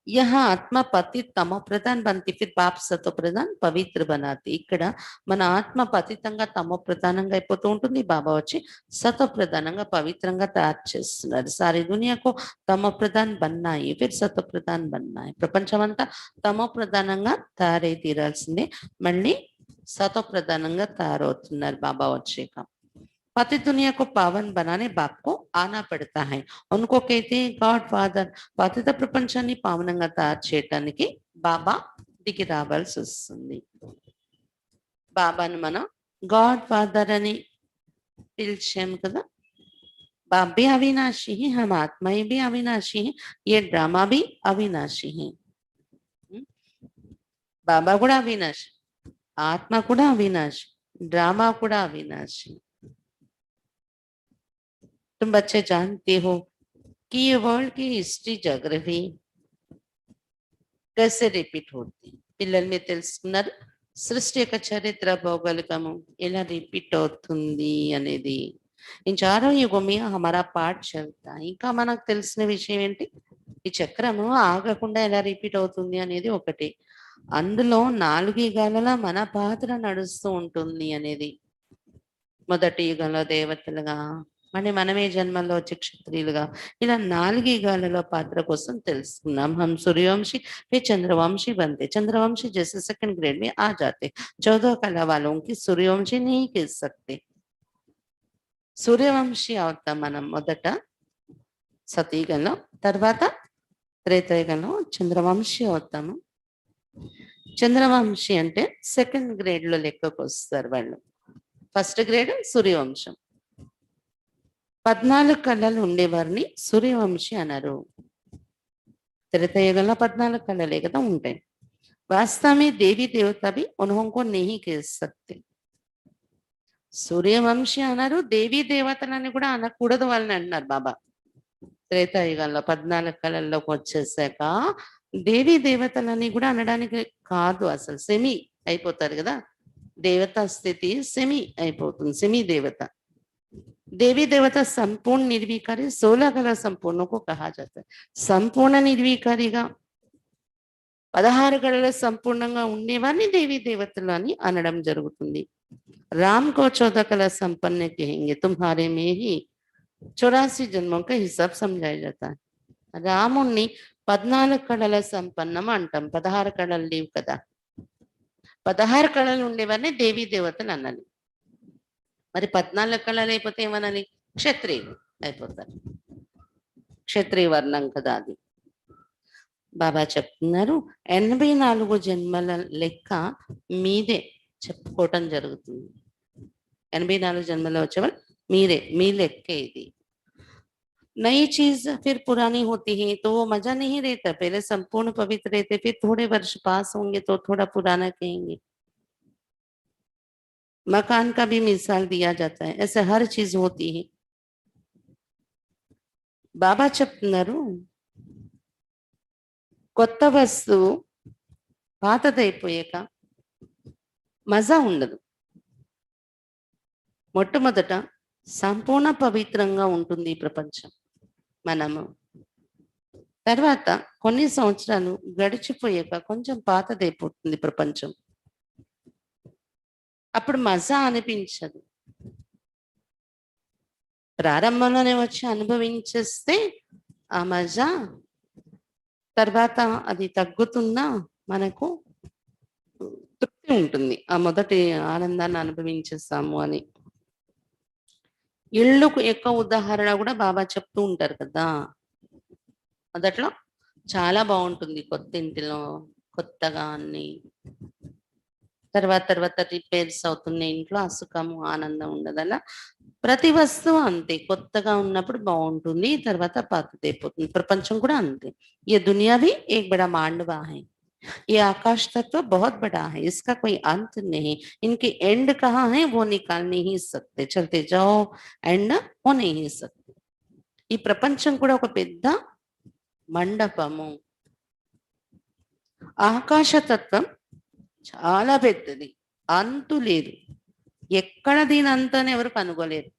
यहाँ ఆత్మ పతిత్ తమో ప్రధాన్ బంతి ఫిర్ బాప్ సతో ప్రధాన్ పవిత్ర బనాతి. ఇక్కడ మన ఆత్మ పతితంగా తమో ప్రధానంగా అయిపోతూ ఉంటుంది, బాబా వచ్చి సతో ప్రధానంగా పవిత్రంగా తయారు చేస్తున్నారు. సారీ దునియాకు తమో ప్రధాన్ బన్నాయి ఫిర్ సతో ప్రధాన్ బన్నాయి. ప్రపంచం అంతా తమో ప్రధానంగా తయారై తీరాల్సిందే, మళ్ళీ సతో ప్రధానంగా తయారవుతున్నారు బాబా వచ్చాక. पति दुनिया को पावन बनाने बाप को आना पड़ता है. उनको कहते हैं गॉड फादर. పతిత ప్రపంచాన్ని పావనంగా తయారు చేయటానికి బాబా దిగి రావాల్సి వస్తుంది. బాబాను మనం గాడ్ ఫాదర్ అని పిలిచాము కదా. बाप भी अविनाशी है, हम आत्माएं भी अविनाशी हैं, ये ड्रामा भी अविनाशी है. బాబా కూడా అవినాశి, ఆత్మ కూడా అవినాశి. ड्रामा కూడా अविनाशी। तुम बच्चे जानते हो कि ये वर्ल्ड की हिस्ट्री ज्योग्राफी कैसे रिपीट होती పిల్లలు మీరు తెలుసుకున్నారు సృష్టి యొక్క చరిత్ర భౌగోళికము ఎలా రిపీట్ అవుతుంది అనేది इन चारों युगों में हमारा पाठ चलता है ఇంకా మనకు తెలిసిన విషయం ఏంటి ఈ చక్రము ఆగకుండా ఎలా రిపీట్ అవుతుంది అనేది ఒకటి అందులో 4 యుగాలలో మన పాత్ర నడుస్తూ ఉంటుంది అనేది మొదటి యుగంలో దేవతలుగా మళ్ళీ మనమే జన్మల్లో వచ్చి క్షత్రియులుగా ఇలా 4 యుగాలలో పాత్ర కోసం తెలుసుకున్నాం हम सूर्यवंशी फिर चंद्रवंशी बनते चंद्रवंशी जैसे सेकंड ग्रेड में आ जाते 14 कला वालों की सूर्यवंशी नहीं कह सकते సూర్యవంశీ అవుతాం మనం మొదట సతయుగంలో తర్వాత త్రేతాయుగంలో చంద్రవంశీ అవుతాము చంద్రవంశీ అంటే సెకండ్ గ్రేడ్ లో లెక్కకు వస్తారు వాళ్ళు ఫస్ట్ గ్రేడ్ సూర్యవంశం 14 కళలు ఉండేవారిని సూర్యవంశీ అన్నారు త్రేతాయుగంలో 14 కళలే కదా ఉంటాయి वास्तव में देवी देवता भी उनको नहीं कह सकते సూర్యవంశీ అన్నారు దేవీ దేవతలని కూడా అనకూడదు వాళ్ళని అంటున్నారు బాబా త్రేతాయుగంలో 14 కళల్లోకి వచ్చేసాక దేవీ దేవతలని కూడా అనడానికి కాదు అసలు సెమి అయిపోతారు కదా దేవతా స్థితి సెమి అయిపోతుంది సెమి దేవత देवी देवता संपूर्ण निर्विकारी 16 कला संपूर्ण को कहा जाता है संपूर्ण निर्विकारीగా 16 కళల సంపూర్ణంగా ఉండేవారిని దేవీ దేవతలు అని అనడం జరుగుతుంది राम को 14 कला संपन्न कहेंगे तुम्हारे में ही 84 जन्मों का हिसाब समझाया जाता है రాముణ్ణి 14 కళల సంపన్నం అంటాం 16 కళలు లేవు కదా 16 కళలు ఉండేవారిని దేవీ దేవతలు అనాలి మరి 14 కళలు అయిపోతే ఏమనాలి క్షత్రియులు అయిపోతారు క్షత్రియ వర్ణం కదా అది బాబా చెప్తున్నారు 84 జన్మల లెక్క మీదే చెప్పుకోవటం జరుగుతుంది 84 జన్మలో వచ్చేవారు మీరే మీ లెక్క ఇది नई चीज फिर पुरानी होती है तो वो मजा नहीं रहता पहले संपूर्ण पवित्र रहते फिर थोड़े वर्ष पास होंगे तो थोड़ा पुराना कहेंगे मकान का भी मिसाल दिया जाता है ऐसे हर चीज होती है बाबा చెప్తున్నారు కొత్త వస్తువు పాతదైపోయాక మజా ఉండదు మొట్టమొదట సంపూర్ణ పవిత్రంగా ఉంటుంది ఈ ప్రపంచం మనము తర్వాత కొన్ని సంవత్సరాలు గడిచిపోయాక కొంచెం పాతదైపోతుంది ప్రపంచం అప్పుడు మజా అనిపించదు ప్రారంభంలోనే వచ్చి అనుభవించేస్తే ఆ మజా తర్వాత అది తగ్గుతున్నా మనకు తృప్తి ఉంటుంది ఆ మొదటి ఆనందాన్ని అనుభవించేస్తాము అని ఇళ్ళకు ఎక్కువ ఉదాహరణ కూడా బాబా చెప్తూ ఉంటారు కదా మొదట్లో చాలా బాగుంటుంది కొత్త ఇంటిలో కొత్తగా అన్ని తర్వాత రిపేర్స్ అవుతున్నాయి ఇంట్లో అసుఖము ఆనందం ఉండదు అలా ప్రతి వస్తువు అంతే కొత్తగా ఉన్నప్పుడు బాగుంటుంది తర్వాత పాతదైపోతుంది ప్రపంచం కూడా అంతే ये दुनिया भी एक बड़ा मांडवा है ये आकाश तत्व बहुत बड़ा है इसका कोई अंत नहीं इनके एंड कहाँ है वो निकाल नहीं सकते चलते जाओ एंड हो नहीं सकते ఈ ప్రపంచం కూడా ఒక పెద్ద మండపము ఆకాశతత్వం చాలా పెద్దది అంతు లేదు ఎక్కడ దీని అంతని ఎవరు కనుగోలేరు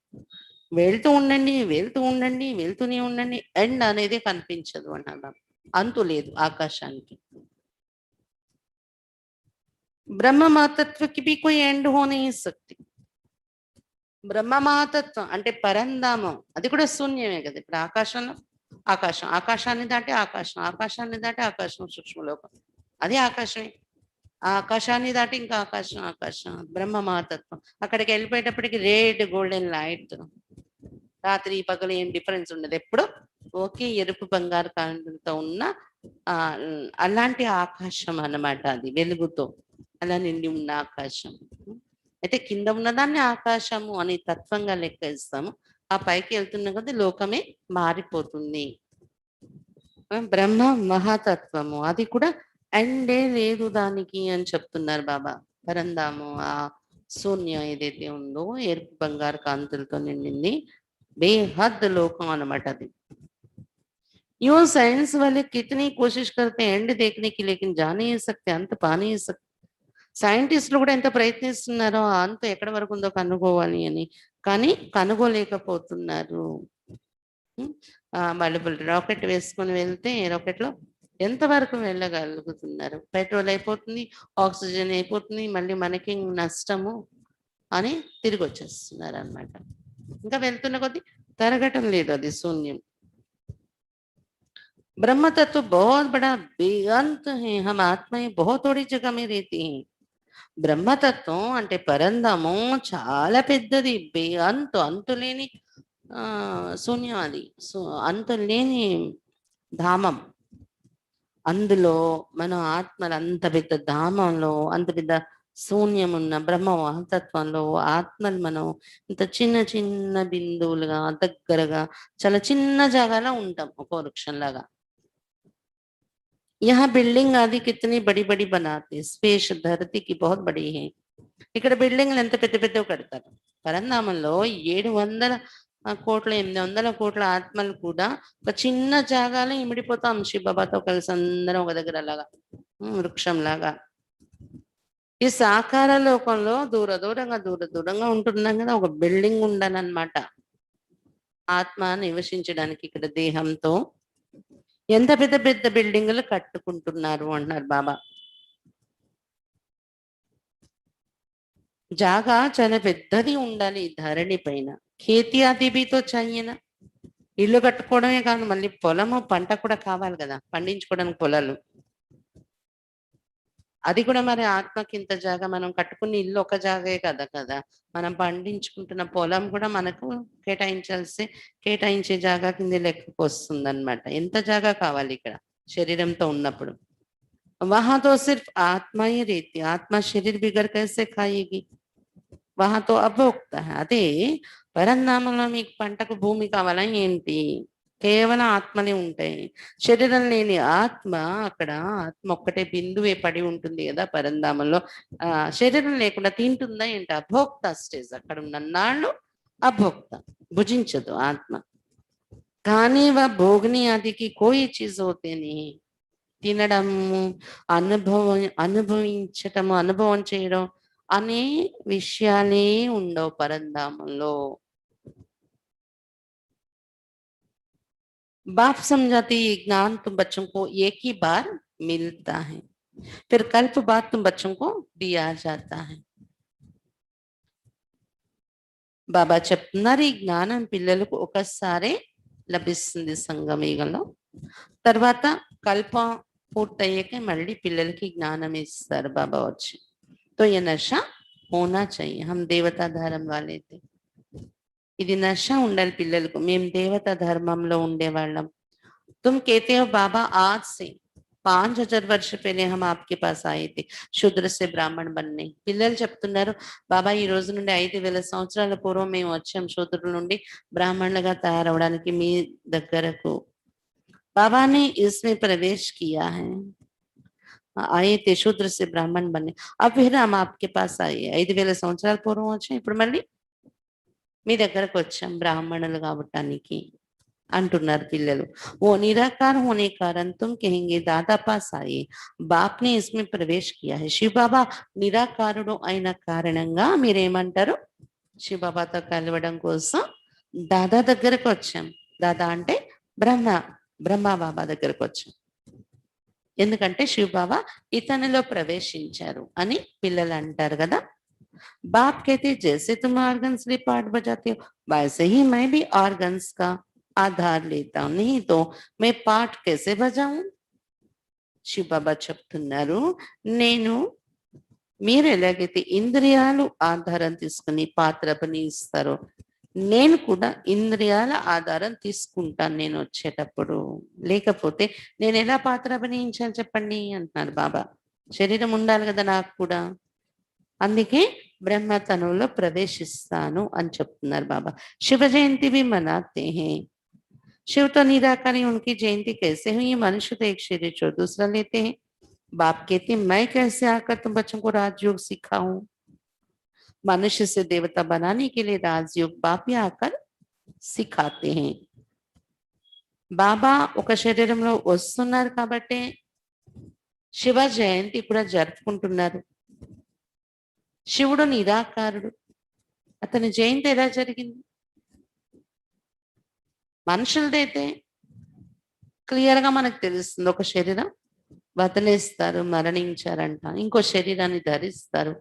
వెళ్తూ ఉండండి వెళ్తూనే ఉండండి ఎండ్ అనేది కనిపించదు అన్నాం అంతు లేదు ఆకాశానికి బ్రహ్మ మాతత్వకి भी कोई ఎండ్ हो नहीं सकती బ్రహ్మ మాతత్వం అంటే పరంధామం అది కూడా శూన్యమే కదా ఇప్పుడు ఆకాశంలో ఆకాశాన్ని దాటి ఆకాశం సూక్ష్మలోకం అది ఆకాశమే ఆ ఆకాశాన్ని దాటి ఇంకా ఆకాశం బ్రహ్మ మహాతత్వం అక్కడికి వెళ్ళిపోయేటప్పటికి రెడ్ గోల్డెన్ లైట్ రాత్రి పగలు ఏం డిఫరెన్స్ ఉండదు ఎప్పుడు ఓకే ఎరుపు బంగారు కాంతితో ఉన్న అలాంటి ఆకాశం అన్నమాట అది వెలుగుతో అలా నిండి ఉన్న ఆకాశం అయితే కింద ఉన్నదాన్ని ఆకాశము అని తత్వంగా లెక్క ఇస్తాము ఆ పైకి వెళ్తున్న కొద్దీ లోకమే మారిపోతుంది బ్రహ్మ మహాతత్వము అది కూడా ఎండే లేదు దానికి అని చెప్తున్నారు బాబా పరంధాము ఆ శూన్యం ఏదైతే ఉందో ఎరుపు బంగారు కాంతులతో నిండింది, బేహద్ లోకం అన్నమాట అది. यूं साइंस वाले कितनी कोशिश करते हैं एंड देखने की, लेकिन जा नहीं सकते, अंत पा नहीं सकते. సైంటిస్టులు కూడా ఎంత ప్రయత్నిస్తున్నారో ఆ అంతు ఎక్కడి వరకు ఉందో కనుక్కోవాలి అని, కానీ కనుగోలేకపోతున్నారు. వాళ్ళు రాకెట్ వేసుకొని వెళ్తే రాకెట్‌లో ఎంతవరకు వెళ్ళగలుగుతున్నారు? పెట్రోల్ అయిపోతుంది, ఆక్సిజన్ అయిపోతుంది, మళ్ళీ మనకి నష్టము అని తిరిగొచ్చేస్తున్నారనమాట. ఇంకా వెళ్తున్న కొద్దీ తరగటం లేదు అది శూన్యం. ब्रह्म तत्व बहुत बड़ा बेअंत है, हम आत्माएं बहुत थोड़ी जगह में रहती हैं. బ్రహ్మతత్వం అంటే పరంధామం చాలా పెద్దది, అంతులేని శూన్యం అది, అంతులేని ధామం. అందులో మనం ఆత్మలు అంత పెద్ద ధామంలో, అంత పెద్ద శూన్యం ఉన్న బ్రహ్మ మహతత్వంలో ఆత్మలు మనం ఇంత చిన్న చిన్న బిందువులుగా దగ్గరగా చాలా చిన్న జాగాలో ఉంటాం, ఒక వృక్షంలాగా. यहाँ बिल्डिंग आदि कितनी बड़ी बड़ी बनाते, स्पेस धरती की बहुत बड़ी है. ఇక్కడ బిల్డింగ్లు ఎంత పెద్ద పెద్దవి కడతారు. పరంధామంలో 700 కోట్ల 800 కోట్ల ఆత్మలు కూడా ఒక చిన్న జాగాలో ఇమిడిపోతాం శివబాబాతో కలిసి అందరం ఒక దగ్గర అలాగా, వృక్షంలాగా. ఈ సాకార లోకంలో దూర దూరంగా ఉంటున్నాం కదా, ఒక బిల్డింగ్ ఉండనన్నమాట ఆత్మ నివసించడానికి. ఇక్కడ దేహంతో ఎంత పెద్ద పెద్ద బిల్డింగులు కట్టుకుంటున్నారు అంటున్నారు బాబా. జాగా చాలా పెద్దది ఉండాలి ధరణి పైన. ఖేతి ఆది బీతో చాయ్యనా, ఇల్లు కట్టుకోవడమే కాదు, మళ్ళీ పొలము పంట కూడా కావాలి కదా, పండించుకోవడానికి పొలాలు. అది కూడా మరి ఆత్మకి ఇంత జాగా, మనం కట్టుకున్న ఇల్లు ఒక జాగే కదా, మనం పండించుకుంటున్న పొలం కూడా మనకు కేటాయించే జాగా కింద లెక్కకు వస్తుంది అనమాట. ఎంత జాగా కావాలి ఇక్కడ శరీరంతో ఉన్నప్పుడు. वहां तो सिर्फ आत्मा ही रहती, आत्मा शरीर बिगड़ कैसे खाएगी, वहां तो అభోక్త. అదే పరంధామంలో మీకు పంటకు భూమి కావాలా ఏంటి, కేవలం ఆత్మలే ఉంటాయి. శరీరం లేని ఆత్మ, అక్కడ ఆత్మ ఒక్కటే బిందువే పడి ఉంటుంది కదా పరంధామంలో. శరీరం లేకుండా తింటుందా ఏంటి, అభోక్త స్టేజ్. అక్కడ ఉన్న నాళ్ళు అభోక్త, భుజించదు ఆత్మ. కానీ భోగిని ఆదికి కోయి చీజ్ హోతేని, తినడము, అనుభవం చేయడం అనే విషయాలే ఉండవు పరంధామంలో. बाप समझाते ये ज्ञान तुम बच्चों को एक ही बार मिलता है, फिर कल्प बाद तुम बच्चों को दिया जाता है. బాబా చెప్తున్నారు ఈ జ్ఞానం పిల్లలకు ఒకసారి లభిస్తుంది సంగమయుగంలో, తర్వాత కల్పం పూర్తయ్యాక మళ్ళీ పిల్లలకి జ్ఞానం ఇస్తారు బాబా వచ్చి. तो ये नशा होना चाहिए, हम देवता धर्म वाले थे. ఇది నశ ఉండాలి పిల్లలకు, మేము దేవతా ధర్మంలో ఉండేవాళ్ళం. तुम कहते हो बाबा आज से 5000 वर्ष पहले हम आपके पास आए थे శూద్ర से బ్రాహ్మణ్ बनने. పిల్లలు చెప్తున్నారు బాబా ఈ రోజు నుండి 5000 సంవత్సరాల పూర్వం మేము వచ్చాం శూద్రుల నుండి బ్రాహ్మణులుగా తయారవడానికి మీ దగ్గరకు. बाबा ने इसमें प्रवेश किया है, आए थे शूद्र से ब्राह्मण बनने, अब फिर हम आपके पास आए. 5000 సంవత్సరాల పూర్వం వచ్చాం, ఇప్పుడు మళ్ళీ మీ దగ్గరకు వచ్చాం బ్రాహ్మణులు కావటానికి అంటున్నారు పిల్లలు. ఓ నిరాकार होने कारण तुम कहेंगे दादा पास आए, बाप ने इसमें प्रवेश किया है. శివ బాబా నిరాకారుడు అయిన కారణంగా మీరేమంటారు, శివ బాబాతో కలవడం కోసం దాదా దగ్గరకు వచ్చాం. దాదా అంటే బ్రహ్మ బాబా దగ్గరకు వచ్చాం, ఎందుకంటే శివ బాబా ఇతనిలో ప్రవేశించారు అని పిల్లలు అంటారు కదా. बाप कहते जैसे तुम ऑर्गन्स लिए पार्ट बजाते हो, वैसे ही मैं भी ऑर्गन्स का आधार लेता हूं, नहीं तो मैं पार्ट कैसे बजाऊं. శివ బాబా చెప్తున్నారు నేను మీరు ఎలాగైతే ఇంద్రియాలు ఆధారం తీసుకుని పాత్ర అభినయిస్తారో, నేను కూడా ఇంద్రియాల ఆధారం తీసుకుంటాను నేను వచ్చేటప్పుడు, లేకపోతే నేను ఎలా పాత్ర అభినయించాలి చెప్పండి అంటున్నారు బాబా. శరీరం ఉండాలి కదా నాకు కూడా, అందుకే బ్రహ్మతనంలో ప్రవేశిస్తాను అని చెప్తున్నారు బాబా. శివ జయంతి भी मनाते हैं, शिव तो निराकारी, उनकी जयंती कैसे हुई, मनुष्य तो एक शरीर छोड़ दूसरा लेते हैं. बाप कहते मैं कैसे आकर तुम बच्चों को राजयोग सिखाऊं. मनुष्य से देवता बनाने के लिए राजयोग बाप ही आकर सिखाते हैं. బాబా ఒక శరీరంలో వస్తున్నారు కాబట్టి శివ జయంతి కూడా జరుపుకుంటున్నారు. శివుడు నిరాకారుడు, అతని జయంతి ఎలా జరిగింది? మనుషులదైతే క్లియర్ గా మనకు తెలుస్తుంది. ఒక శరీరం వదిలేస్తారు, మరణించారంట, ఇంకో శరీరాన్ని ధరిస్తారు,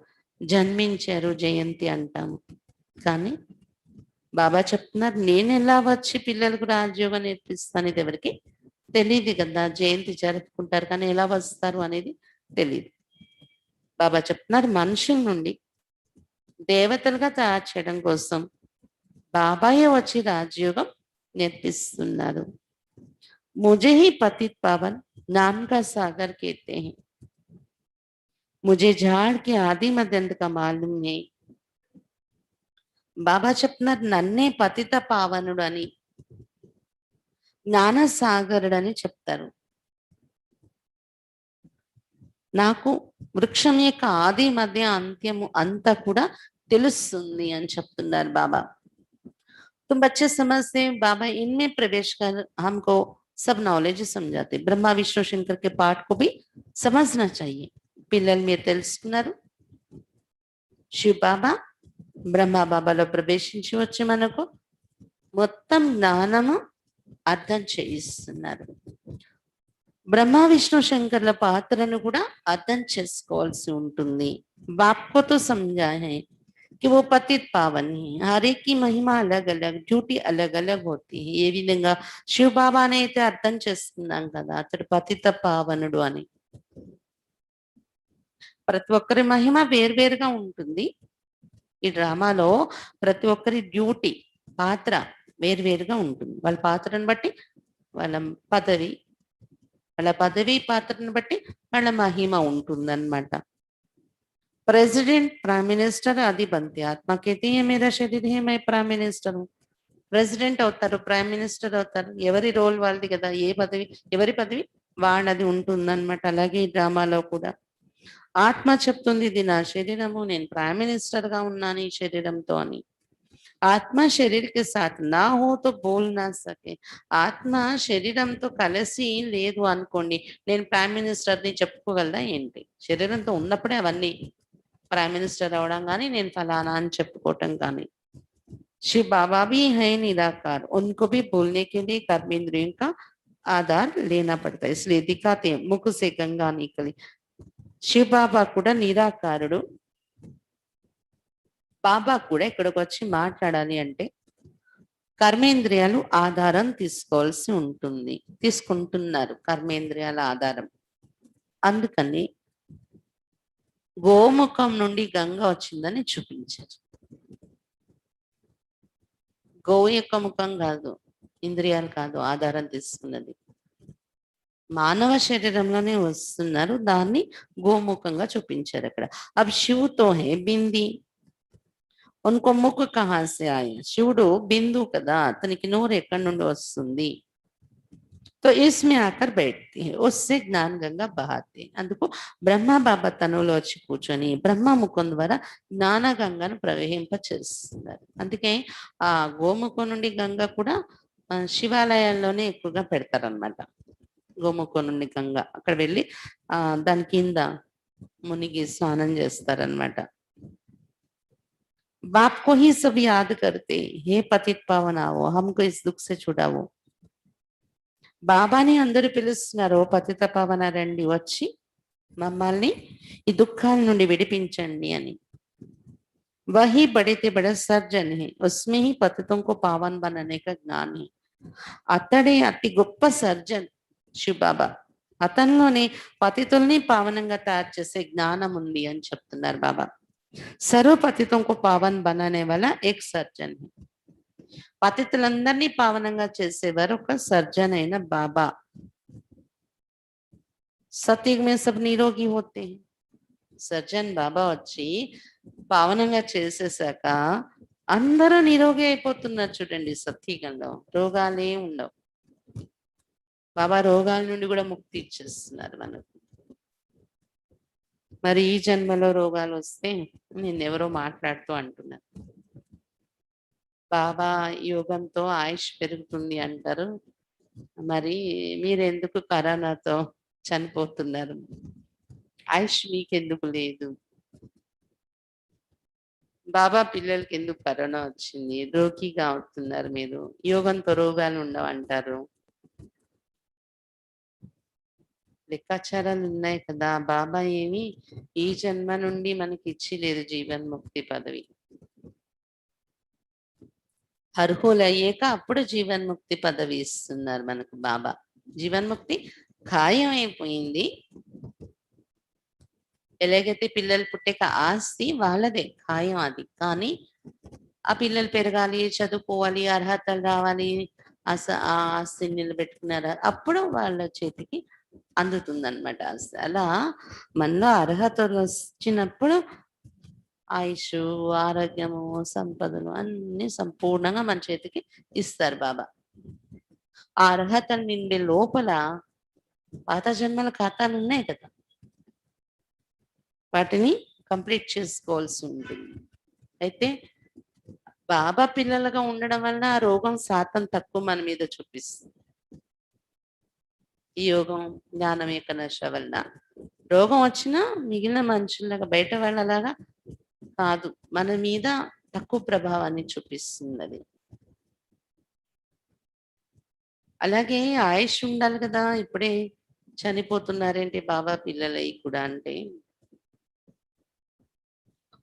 జన్మించారు, జయంతి అంటాము. కానీ బాబా చెప్తున్నారు, నేను ఎలా వచ్చి పిల్లలకు రాజయోగం నేర్పిస్తాను, ఇది ఎవరికి తెలియదు కదా. జయంతి జరుపుకుంటారు కానీ ఎలా వస్తారు అనేది తెలియదు. బాబా చెప్తున్నారు, మనుషుల నుండి దేవతలుగా తయారు చేయడం కోసం బాబాయే వచ్చి రాజయోగం నేర్పిస్తున్నారు. मुझे ही पतित पावन नाम का सागर कहते हैं. मुझे झाड़ के आदि मध्यांत का मालूम है. బాబా చెప్తున్నారు, నన్నే పతిత పావనుడు అని, జ్ఞాన సాగరుడు అని చెప్తారు. నాకు వృక్షం యొక్క ఆది మధ్య అంత్యము అంతా కూడా తెలుస్తుంది అని చెప్తున్నారు బాబా. तुम बच्चे समझते हैं बाबा इनमें प्रवेश कर हमको सब नॉलेज समझाते. ब्रह्मा विष्णु शंकर के पाठ को भी समझना चाहिए. పిల్లలు మీరు తెలుసుకున్నారు, శివ బాబా బ్రహ్మ బాబాలో ప్రవేశించి వచ్చి మనకు మొత్తం జ్ఞానము అర్థం చేయిస్తున్నారు. బ్రహ్మ విష్ణు శంకర్ల పాత్రను కూడా అర్థం చేసుకోవాల్సి ఉంటుంది. బాప్కో తో సమझा है कि वो पतित पावन है. हर एक की महिमा अलग अलग, ड्यूटी अलग अलग होती है. ఏ విధంగా శివ బాబాని అయితే అర్థం చేస్తున్నాం కదా, అతడు పతిత పావనుడు అని. ప్రతి ఒక్కరి మహిమ వేర్వేరుగా ఉంటుంది. ఈ డ్రామాలో ప్రతి ఒక్కరి డ్యూటీ, పాత్ర వేర్వేరుగా ఉంటుంది. వాళ్ళ పాత్రను బట్టి వాళ్ళ పదవి, వాళ్ళ పదవి పాత్రను బట్టి వాళ్ళ మహిమ ఉంటుందన్నమాట. प्रेसिडेंट प्राइम मिनिस्टर आदि बनते. आत्मा कहती है मेरा शरीर है, मैं प्राइम मिनिस्टर हूँ. ప్రెసిడెంట్ అవుతారు, ప్రైమ్ మినిస్టర్ అవుతారు. ఎవరి రోల్ వాళ్ళది కదా, ఏ పదవి ఎవరి పదవి వాళ్ళది ఉంటుందన్నమాట. అలాగే ఈ డ్రామాలో కూడా ఆత్మ చెప్తుంది, ఇది నా శరీరము, నేను ప్రైమ్ మినిస్టర్ గా ఉన్నాను ఈ శరీరంతో అని. ఆత్మ శరీర్ కే సాత్ నా హో తో బోల్ నా సకే. ఆత్మ శరీరంతో కలిసి లేదు అనుకోండి, నేను ప్రైమ్ మినిస్టర్ ని చెప్పుకోగలదా ఏంటి? శరీరంతో ఉన్నప్పుడే అవన్నీ ప్రైమ్ మినిస్టర్ అవడం కానీ, నేను ఫలానా అని చెప్పుకోవటం కానీ. शिव बाबा भी है निराकार, उनको भी बोलने के लिए कर्मेंद्रियों का आधार लेना पड़ता है, इसलिए दिखाते हैं मुख से गंगा निकली. శివ బాబా కూడా నిరాకారుడు. బాబా కూడా ఇక్కడికి వచ్చి మాట్లాడాలి అంటే కర్మేంద్రియాలు ఆధారం తీసుకోవాల్సి ఉంటుంది, తీసుకుంటున్నారు కర్మేంద్రియాల ఆధారం. అందుకని గోముఖం నుండి గంగ వచ్చిందని చూపించారు. గోవు యొక్క ముఖం కాదు, ఇంద్రియాలు కాదు ఆధారం తీసుకున్నది. మానవ శరీరంలోనే వస్తున్నారు, దాన్ని గోముఖంగా చూపించారు అక్కడ. అబ్ శివుతో హే బింది, ఉన్కో ముఖ కహా సే ఆయా. శివుడు బిందు కదా, అతనికి నోరు ఎక్కడి నుండి వస్తుంది? तो इसमें आकर बैठती है, उससे ज्ञान गंगा बहाते हैं. అందుకు బ్రహ్మ బాబా తనులో వచ్చి కూర్చొని బ్రహ్మ ముఖం ద్వారా జ్ఞాన గంగను ప్రవహింప చేస్తున్నారు. అందుకే ఆ గోముఖం నుండి గంగ కూడా శివాలయాల్లోనే ఎక్కువగా పెడతారనమాట. గోముఖం నుండి గంగ అక్కడ వెళ్ళి దాని కింద మునిగి స్నానం చేస్తారనమాట. बाप को ही सब याद करते, हे पतित पावन आओ, हमको इस दुख से छुड़ाओ. బాబాని అందరూ పిలుస్తున్నారు, ఓ పతిత పావన రండి, వచ్చి మమ్మల్ని ఈ దుఃఖాల నుండి విడిపించండి అని. వహీ బడితే బడ సర్జన్ హే, ఉస్మే హీ పతితం కో పావన్ బననే కా జ్ఞాన్ హే. అతడే అతి గొప్ప సర్జన్ శివ బాబా. అతనిలోనే పతితుల్ని పావనంగా తయారు చేసే జ్ఞానం ఉంది అని చెప్తున్నారు బాబా. సర్వ పతితం కో పావన్ బననే వల్ల ఏక్ సర్జన్ హే. పతితులందరినీ పావనంగా చేసేవారు ఒక సర్జన్ అయిన బాబా. సత్యుగ్ మే సబ్ నిరోగి హోతే. సర్జన్ బాబా వచ్చి పావనంగా చేసేసాక అందరూ నిరోగి అయిపోతున్నారు. చూడండి, సత్యుగంలో రోగాలే ఉండవు. బాబా రోగాల నుండి కూడా ముక్తి ఇచ్చేస్తున్నారు మనకు. మరి ఈ జన్మలో రోగాలు వస్తే నిన్నెవరో మాట్లాడుతూ అంటున్నారు, బాబా యోగంతో ఆయుష్ పెరుగుతుంది అంటారు, మరి మీరెందుకు కరోనాతో చనిపోతున్నారు, ఆయుష్ మీకెందుకు లేదు, బాబా పిల్లలకి ఎందుకు కరోనా వచ్చింది, రోగిగా అవుతున్నారు మీరు, యోగంతో రోగాలు ఉండవంటారు. లెక్కాచారాలు ఉన్నాయి కదా, బాబా ఏమి ఈ జన్మ నుండి మనకి ఇచ్చి లేదు జీవన్ముక్తి పదవి. అర్హులయ్యాక అప్పుడు జీవన్ముక్తి పదవి ఇస్తున్నారు మనకు బాబా. జీవన్ముక్తి ఖాయం అయిపోయింది. ఎలాగైతే పిల్లలు పుట్టాక ఆస్తి వాళ్ళదే ఖాయం అది. కానీ ఆ పిల్లలు పెరగాలి, చదువుకోవాలి, అర్హతలు రావాలి, ఆ ఆస్తిని నిలబెట్టుకున్నారు అప్పుడు వాళ్ళ చేతికి అందుతుందన్నమాట ఆస్తి. అలా మనలో అర్హతలు వచ్చినప్పుడు ఆయుష్, ఆరోగ్యము, సంపదలు అన్ని సంపూర్ణంగా మన చేతికి ఇస్తారు బాబా. ఆ అర్హతలు నిండే లోపల పాత జన్మల ఖాతాలు ఉన్నాయి కదా, వాటిని కంప్లీట్ చేసుకోవాల్సి ఉంటుంది. అయితే బాబా పిల్లలుగా ఉండడం వల్ల ఆ రోగం శాతం తక్కువ మన మీద చూపిస్తుంది. ఈ యోగం జ్ఞానం యొక్క నశ వల్ల రోగం వచ్చినా మిగిలిన మనుషుల్లాగా బయట వాళ్ళలాగా కాదు, మన మీద తక్కువ ప్రభావాన్ని చూపిస్తుంది అది. అలాగే ఆయుష్ ఉండాలి కదా, ఇప్పుడే చనిపోతున్నారేంటి బాబా పిల్లలై కూడా అంటే,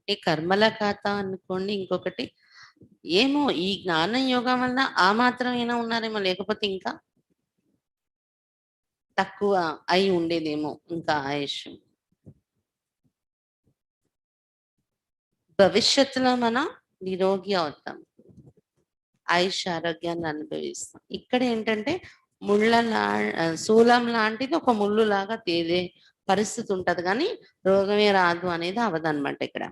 ఈ కర్మల ఖాతా అనుకోండి. ఇంకొకటి ఏమో ఈ జ్ఞానం యోగం వల్ల ఆ మాత్రం అయినా ఉన్నారేమో, లేకపోతే ఇంకా తక్కువ అయి ఉండేదేమో ఇంకా ఆయుష్. భవిష్యత్తులో మనం నిరోగి అవుతాం, ఆయుష్ ఆరోగ్యాన్ని అనుభవిస్తాం. ఇక్కడ ఏంటంటే శూలం లాంటిది ఒక ముళ్ళు లాగా తేలే పరిస్థితి ఉంటది, కానీ రోగమే రాదు అనేది అవదనమాట ఇక్కడ.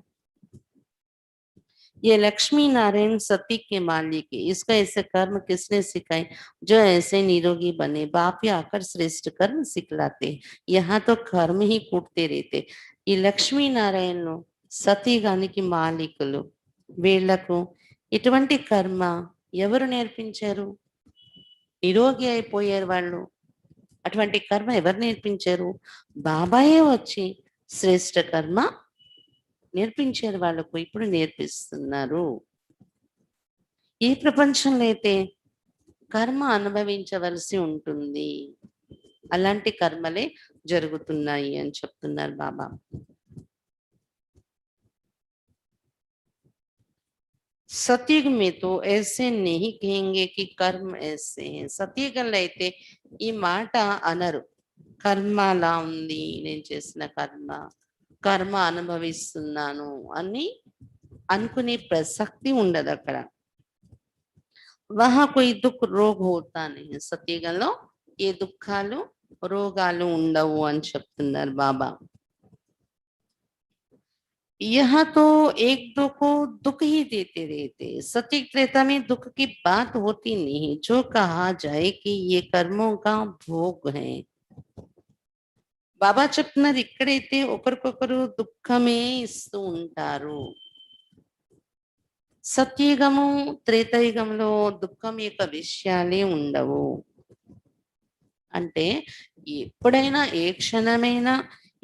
ये लक्ष्मी नारायण सती के मालिक है, इसका ऐसे कर्म किसने सिखाए जो ऐसे निरोगी बने, बाप या आकर श्रेष्ठ कर्म सिखलाते, यहाँ तो कर्म ही कूटते रहते. ఈ లక్ష్మీ నారాయణలు సతీగానికి మాలికులు, వీళ్లకు ఇటువంటి కర్మ ఎవరు నేర్పించారు, నిరోగి అయిపోయారు వాళ్ళు, అటువంటి కర్మ ఎవరు నేర్పించారు, బాబాయే వచ్చి శ్రేష్ఠ కర్మ నేర్పించారు వాళ్ళకు, ఇప్పుడు నేర్పిస్తున్నారు. ఈ ప్రపంచంలో అయితే కర్మ అనుభవించవలసి ఉంటుంది, అలాంటి కర్మలే జరుగుతున్నాయి అని చెప్తున్నారు బాబా. సతయుగ में तो ऐसे नहीं कहेंगे कि कर्म ऐसे हैं. సతయుగంలో అయితే ఈ మాట అనరు, కర్మ అలా ఉంది, నేను చేసిన కర్మ, కర్మ అనుభవిస్తున్నాను అని అనుకునే ప్రసక్తి ఉండదు అక్కడ. వహా కోయి దుఃఖ రోగ్ హోతా नहीं, సతయుగంలో ఏ దుఃఖాలు రోగాలు ఉండవు అని చెప్తున్నారు బాబా. यहाँ तो एक दो को दुख ही देते रहते, सत्य त्रेता में दुख की बात होती नहीं, जो कहा जाए कि ये कर्मों का भोग है. బాబా చెప్తున్నారు ఇక్కడైతే ఒకరికొకరు దుఃఖమే ఇస్తూ ఉంటారు. సత్యయుగము త్రేతయుగంలో దుఃఖం యొక్క విషయాలే ఉండవు. అంటే ఎప్పుడైనా ఏ క్షణమైనా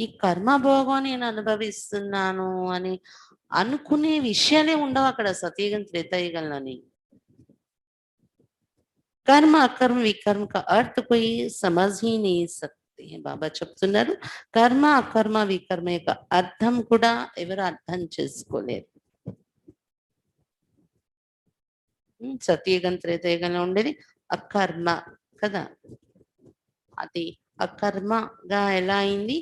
ఈ కర్మభోగం నేను అనుభవిస్తున్నాను అని అనుకునే విషయాలే ఉండవు అక్కడ సతయుగం త్రేతయుగంలోని. కర్మ అకర్మ వికర్మ కా అర్థ కోయి సమజ్ హీ నీ సక్తే, బాబా చెప్తున్నారు కర్మ అకర్మ వికర్మ యొక్క అర్థం కూడా ఎవరు అర్థం చేసుకోలేరు. సతయుగం త్రేతయుగంలో ఉండేది అకర్మ కదా, అది అకర్మగా ఎలా అయింది,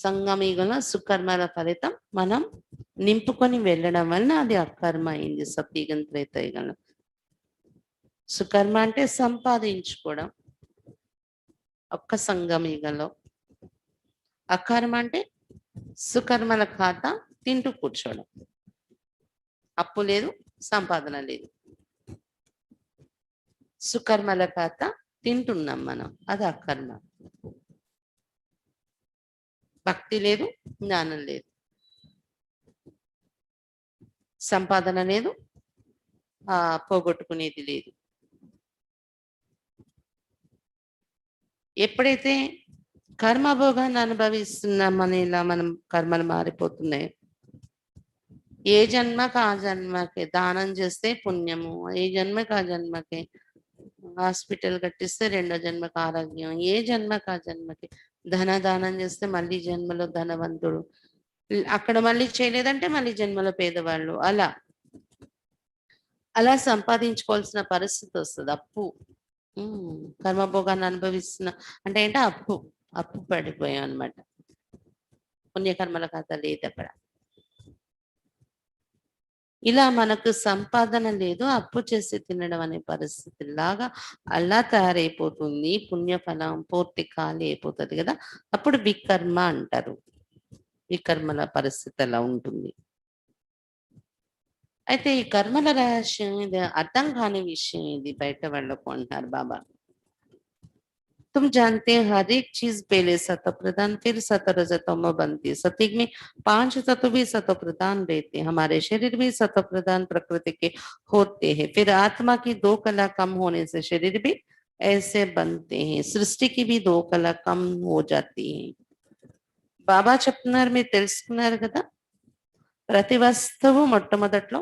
సంగమయుగంలో సుకర్మల ఫలితం మనం నింపుకొని వెళ్ళడం వలన అది అకర్మ అయింది సతయుగం త్రేతయుగంలో. సుకర్మ అంటే సంపాదించుకోవడం ఒక్క సంగమయుగంలో, అకర్మ అంటే సుకర్మల ఖాతా తింటూ కూర్చోవడం, అప్పు లేదు, సంపాదన లేదు, సుకర్మల ఖాతా తింటున్నాం మనం, అది అకర్మ. భక్తి లేదు, జ్ఞానం లేదు, సంపాదన లేదు, పోగొట్టుకునేది లేదు. ఎప్పుడైతే కర్మభోగాన్ని అనుభవిస్తున్నామని ఇలా మనం కర్మలు మారిపోతున్నాయి. ఏ జన్మకు ఆ జన్మకి దానం చేస్తే పుణ్యము, ఏ జన్మకి ఆ జన్మకి హాస్పిటల్ కట్టిస్తే రెండో జన్మకి ఆరోగ్యం, ఏ జన్మకి ఆ జన్మకి ధనదానం చేస్తే మళ్ళీ జన్మలో ధనవంతుడు, అక్కడ మళ్ళీ చేయలేదంటే మళ్ళీ జన్మలో పేదవాళ్ళు, అలా అలా సంపాదించుకోవాల్సిన పరిస్థితి వస్తుంది. అప్పు కర్మభోగాన్ని అనుభవిస్తున్న అంటే ఏంటో అప్పు, అప్పు పడిపోయాం అనమాట. పుణ్యకర్మల కథ లేదు అక్కడ. ఇలా మనకు సంపాదన లేదు, అప్పు చేసి తినడం అనే పరిస్థితి లాగా అలా తయారైపోతుంది. పుణ్యఫలం పూర్తి ఖాళీ అయిపోతుంది కదా, అప్పుడు వికర్మ అంటారు. వికర్మల పరిస్థితి అలా ఉంటుంది. అయితే ఈ కర్మల రహస్యం ఇది అర్థం కాని విషయం, ఇది బయట వాళ్ళకు అంటారు బాబా. तुम जानते हैं हर एक चीज पहले सतो प्रधान फिर सतो रजतमो बनती है। सतयुग में 5 तत्व भी सतो प्रधान रहते हैं। हमारे शरीर भी सतो प्रधान प्रकृति के होते हैं। फिर आत्मा की 2 कला कम होने से शरीर भी ऐसे बनते हैं। सृष्टि की भी 2 कला कम हो जाती है। బాబా చెప్తున్నారు, మీరు తెలుసుకున్నారు కదా, ప్రతి వస్తువు మొట్టమొదట్లో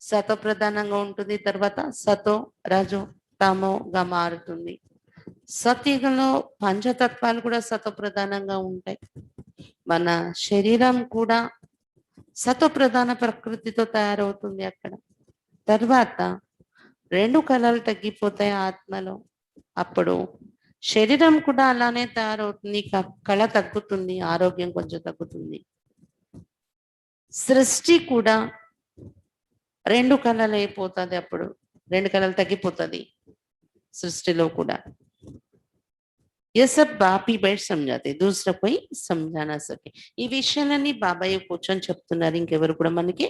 సతో ప్రధానంగా ఉంటుంది, తర్వాత సతో రజో తమోగా మారుతుంది. సత్యుగంలో పంచతత్వాలు కూడా సతో ప్రధానంగా ఉంటాయి. మన శరీరం కూడా సతో ప్రధాన ప్రకృతితో తయారవుతుంది అక్కడ. తర్వాత 2 కళలు తగ్గిపోతాయి ఆత్మలో, అప్పుడు శరీరం కూడా అలానే తయారవుతుంది, కళ తగ్గుతుంది, ఆరోగ్యం కొంచెం తగ్గుతుంది. సృష్టి కూడా 2 కళలు అయిపోతుంది, అప్పుడు 2 కళలు తగ్గిపోతుంది సృష్టిలో కూడా. ये सब बाप ही बैठ समझाते, दूसरा कोई समझा ना सके. ఈ విషయాలన్నీ బాబాయ్ కూర్చొని చెప్తున్నారు, ఇంకెవరు కూడా మనకి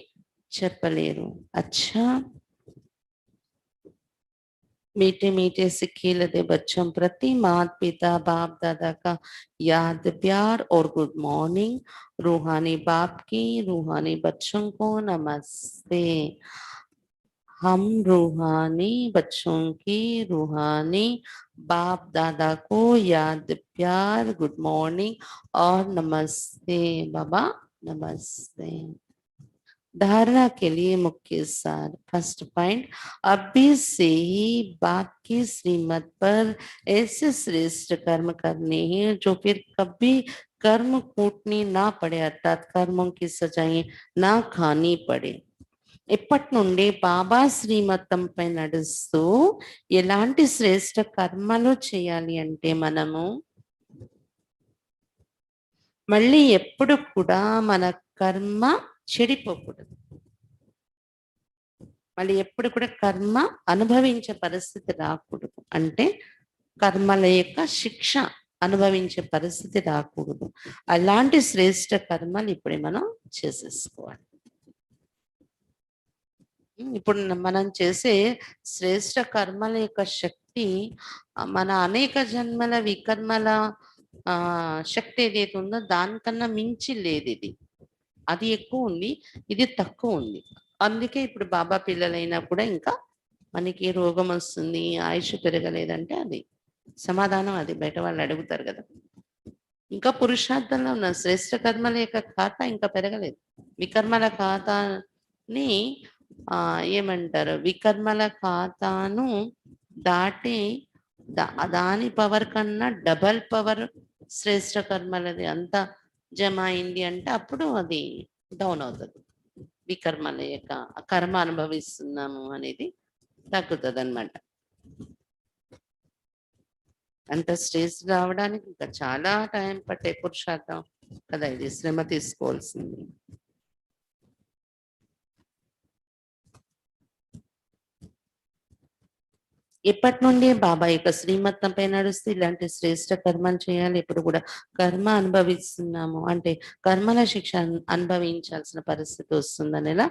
చెప్పలేరు. అచ్చా, मीठे मीठे से खिलते बच्चों प्रति माता पिता बाप दादा का याद प्यार और गुड मॉर्निंग. रूहानी बाप की रूहानी बच्चों को नमस्ते. हम रूहानी बच्चों की रूहानी बाप दादा को याद प्यार गुड मॉर्निंग और नमस्ते. बाबा नमस्ते. धारणा के लिए मुख्य सार. फर्स्ट पॉइंट, अभी से ही बाप की श्रीमत पर ऐसे श्रेष्ठ कर्म करने हैं जो फिर कभी कर्म कूटनी ना पड़े, अर्थात कर्मों की सजाएं ना खानी पड़े. ఇప్పటి నుండి బాబా శ్రీమతంపై నడుస్తూ ఎలాంటి శ్రేష్ట కర్మలు చేయాలి అంటే మనము మళ్ళీ ఎప్పుడు కూడా మన కర్మ చెడిపోకూడదు, మళ్ళీ ఎప్పుడు కూడా కర్మ అనుభవించే పరిస్థితి రాకూడదు. అంటే కర్మల యొక్క శిక్ష అనుభవించే పరిస్థితి రాకూడదు. అలాంటి శ్రేష్ట కర్మలు ఇప్పుడే మనం చేసేసుకోవాలి. ఇప్పుడు మనం చేసే శ్రేష్ట కర్మల యొక్క శక్తి మన అనేక జన్మల వికర్మల శక్తి ఏదైతే ఉందో దానికన్నా మించి లేదు. అది ఎక్కువ ఉంది, ఇది తక్కువ ఉంది. అందుకే ఇప్పుడు బాబా పిల్లలైనా కూడా ఇంకా మనకి రోగం వస్తుంది, ఆయుష్ పెరగలేదంటే అది సమాధానం అది బయట వాళ్ళు అడుగుతారు కదా. ఇంకా పురుషార్థంలో ఉన్న శ్రేష్ట కర్మల యొక్క ఖాతా ఇంకా పెరగలేదు. వికర్మల ఖాతాని ఏమంటారు, వికర్మల ఖాతాను దాటి దాని పవర్ కన్నా డబల్ పవర్ శ్రేష్ట కర్మలది అంతా జమ అయింది అంటే అప్పుడు అది డౌన్ అవుతుంది. వికర్మల యొక్క కర్మ అనుభవిస్తున్నాము అనేది తగ్గుతుంది అనమాట. అంత స్టేజ్ రావడానికి ఇంకా చాలా టైం పట్టే పురుషార్థం కదా, ఇది శ్రమ తీసుకోవాల్సింది. ఇప్పటి నుండి బాబా యొక్క శ్రీమతంపై నడుస్తూ ఇలాంటి శ్రేష్ట కర్మలు చేయాలి. ఇప్పుడు కూడా కర్మ అనుభవిస్తున్నాము అంటే కర్మల శిక్ష అనుభవించాల్సిన పరిస్థితి వస్తుందనేలా